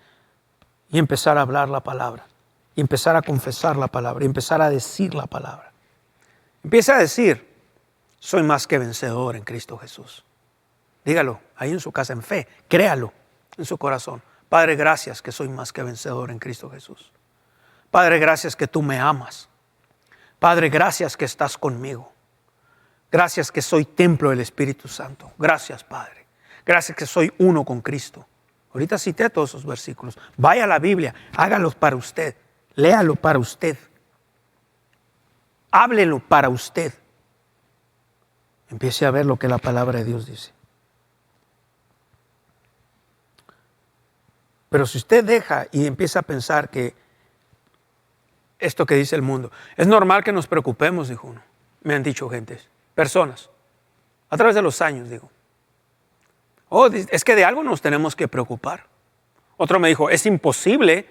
Y empezar a hablar la palabra. Y empezar a confesar la palabra. Y empezar a decir la palabra. Empieza a decir: soy más que vencedor en Cristo Jesús. Dígalo ahí en su casa en fe. Créalo en su corazón. Padre, gracias que soy más que vencedor en Cristo Jesús. Padre, gracias que tú me amas. Padre, gracias que estás conmigo. Gracias que soy templo del Espíritu Santo. Gracias, Padre. Gracias que soy uno con Cristo. Ahorita cité todos esos versículos. Vaya a la Biblia, hágalos para usted. Léalo para usted. Háblelo para usted. Empiece a ver lo que la palabra de Dios dice. Pero si usted deja y empieza a pensar que esto que dice el mundo, es normal que nos preocupemos, dijo uno. Me han dicho gentes, personas, a través de los años, digo. Oh, es que de algo nos tenemos que preocupar. Otro me dijo, es imposible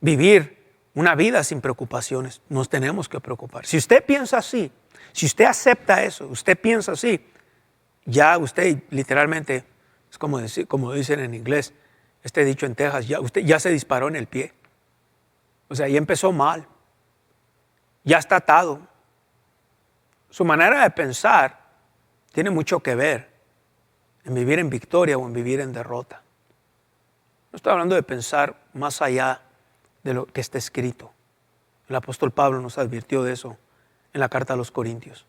vivir una vida sin preocupaciones. Nos tenemos que preocupar. Si usted piensa así, si usted acepta eso, usted piensa así, ya usted literalmente, es como dicen en inglés, este dicho en Texas, usted ya se disparó en el pie. O sea, ya empezó mal. Ya está atado. Su manera de pensar tiene mucho que ver en vivir en victoria o en vivir en derrota. No estoy hablando de pensar más allá de lo que está escrito. El apóstol Pablo nos advirtió de eso en la carta a los Corintios.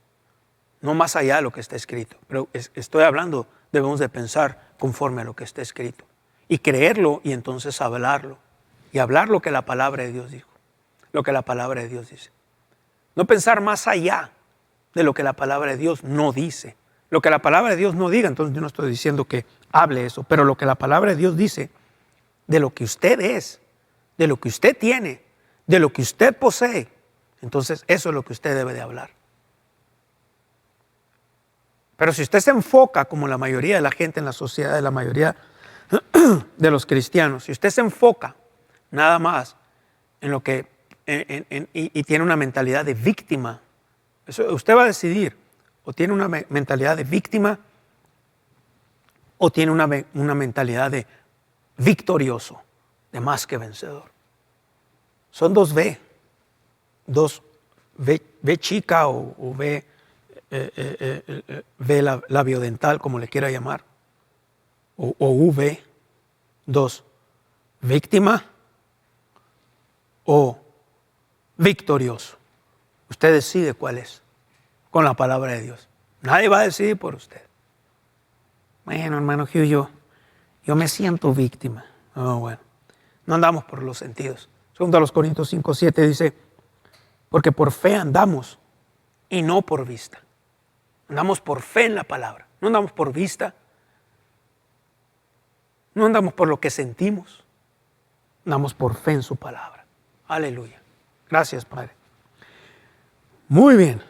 No más allá de lo que está escrito, pero estoy hablando, debemos de pensar conforme a lo que está escrito. Y creerlo y entonces hablarlo. Y hablar lo que la palabra de Dios dijo. Lo que la palabra de Dios dice. No pensar más allá de lo que la palabra de Dios no dice. Lo que la palabra de Dios no diga, entonces yo no estoy diciendo que hable eso. Pero lo que la palabra de Dios dice, de lo que usted es, de lo que usted tiene, de lo que usted posee, entonces eso es lo que usted debe de hablar. Pero si usted se enfoca, como la mayoría de la gente en la sociedad, de la mayoría de los cristianos, si usted se enfoca nada más en lo que y tiene una mentalidad de víctima, eso usted va a decidir, o tiene una mentalidad de víctima o tiene una mentalidad de victorioso, de más que vencedor. Son dos V chica o V labiodental, como le quiera llamar, o V, dos, víctima o victorioso. Usted decide cuál es, con la palabra de Dios. Nadie va a decidir por usted. Bueno, hermano Hugh, yo me siento víctima. Bueno, no andamos por los sentidos. Segundo a los Corintios 5:7 dice, porque por fe andamos y no por vista. Andamos por fe en la palabra. No andamos por vista. No andamos por lo que sentimos. Andamos por fe en su palabra. Aleluya. Gracias, Padre. Muy bien.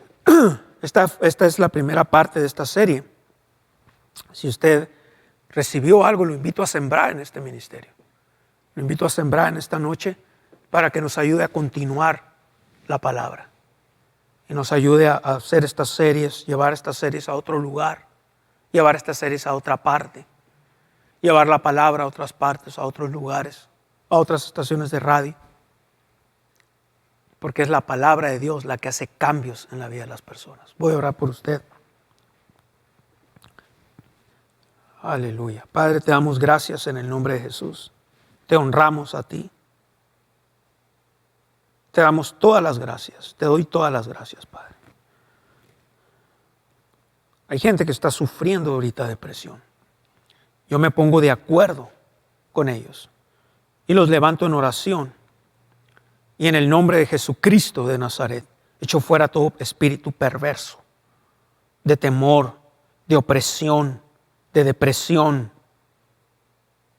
Esta es la primera parte de esta serie. Si usted recibió algo, lo invito a sembrar en este ministerio. Lo invito a sembrar en esta noche para que nos ayude a continuar la palabra. Y nos ayude a hacer estas series, llevar estas series a otro lugar, llevar estas series a otra parte, llevar la palabra a otras partes, a otros lugares, a otras estaciones de radio. Porque es la palabra de Dios la que hace cambios en la vida de las personas. Voy a orar por usted. Aleluya. Padre, te damos gracias en el nombre de Jesús. Te honramos a ti. Te damos todas las gracias. Te doy todas las gracias, Padre. Hay gente que está sufriendo ahorita depresión. Yo me pongo de acuerdo con ellos y los levanto en oración. Y en el nombre de Jesucristo de Nazaret, echo fuera todo espíritu perverso, de temor, de opresión, de depresión,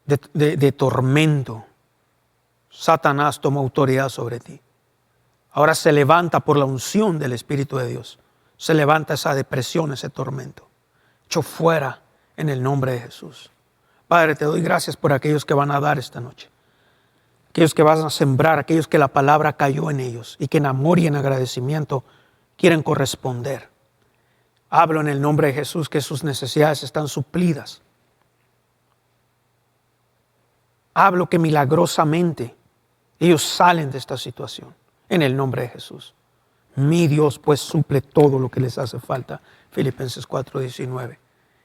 de tormento. Satanás toma autoridad sobre ti. Ahora se levanta por la unción del Espíritu de Dios. Se levanta esa depresión, ese tormento. Echo fuera en el nombre de Jesús. Padre, te doy gracias por aquellos que van a dar esta noche. Aquellos que van a sembrar, aquellos que la palabra cayó en ellos y que en amor y en agradecimiento quieren corresponder. Hablo en el nombre de Jesús que sus necesidades están suplidas. Hablo que milagrosamente ellos salen de esta situación en el nombre de Jesús. Mi Dios pues suple todo lo que les hace falta. Filipenses 4:19.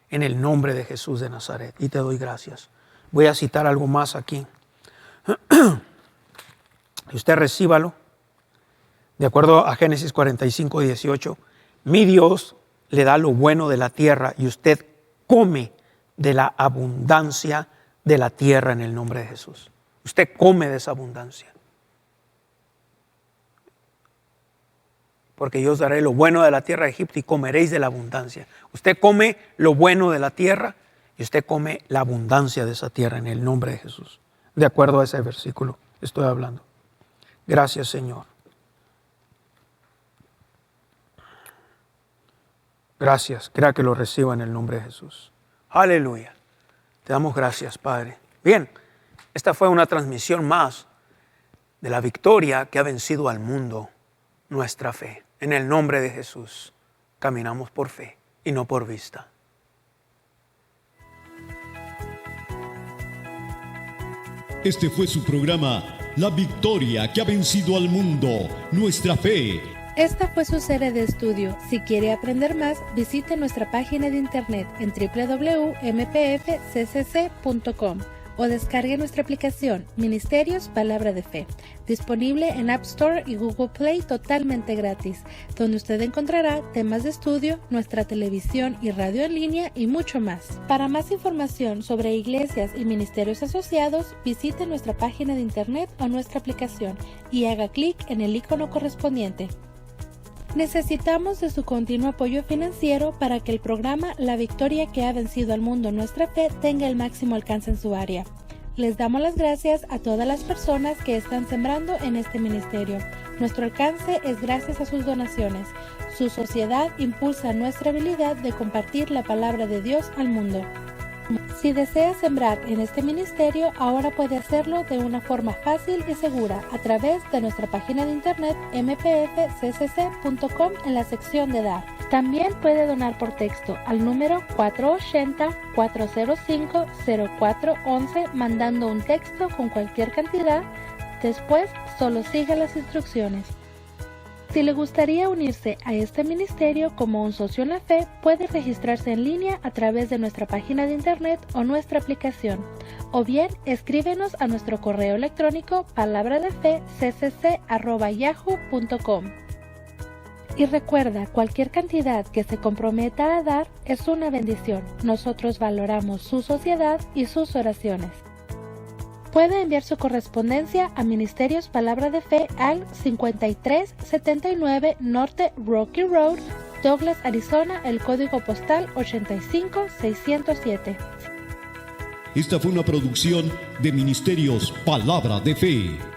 En el nombre de Jesús de Nazaret. Y te doy gracias. Voy a citar algo más aquí. Y usted recíbalo. De acuerdo a Génesis 45:18. Mi Dios le da lo bueno de la tierra y usted come de la abundancia de la tierra en el nombre de Jesús. Usted come de esa abundancia. Porque yo os daré lo bueno de la tierra de Egipto y comeréis de la abundancia. Usted come lo bueno de la tierra y usted come la abundancia de esa tierra en el nombre de Jesús. De acuerdo a ese versículo estoy hablando. Gracias, Señor. Gracias. Crea que lo reciba en el nombre de Jesús. Aleluya. Te damos gracias, Padre. Bien, esta fue una transmisión más de la victoria que ha vencido al mundo, nuestra fe. En el nombre de Jesús, caminamos por fe y no por vista. Este fue su programa, La Victoria que ha vencido al mundo, nuestra fe. Esta fue su serie de estudio. Si quiere aprender más, visite nuestra página de internet en www.mpfccc.com o descargue nuestra aplicación Ministerios Palabra de Fe, disponible en App Store y Google Play totalmente gratis, donde usted encontrará temas de estudio, nuestra televisión y radio en línea y mucho más. Para más información sobre iglesias y ministerios asociados, visite nuestra página de internet o nuestra aplicación y haga clic en el icono correspondiente. Necesitamos de su continuo apoyo financiero para que el programa La Victoria que ha vencido al mundo, nuestra fe, tenga el máximo alcance en su área. Les damos las gracias a todas las personas que están sembrando en este ministerio. Nuestro alcance es gracias a sus donaciones. Su sociedad impulsa nuestra habilidad de compartir la palabra de Dios al mundo. Si desea sembrar en este ministerio, ahora puede hacerlo de una forma fácil y segura a través de nuestra página de internet mpfccc.com en la sección de dar. También puede donar por texto al número 480-405-0411 mandando un texto con cualquier cantidad. Después, solo siga las instrucciones. Si le gustaría unirse a este ministerio como un socio en la fe, puede registrarse en línea a través de nuestra página de internet o nuestra aplicación, o bien escríbenos a nuestro correo electrónico palabradefeccc@yahoo.com. Y recuerda, cualquier cantidad que se comprometa a dar es una bendición. Nosotros valoramos su sociedad y sus oraciones. Puede enviar su correspondencia a Ministerios Palabra de Fe al 5379 Norte Rocky Road, Douglas, Arizona, el código postal 85607. Esta fue una producción de Ministerios Palabra de Fe.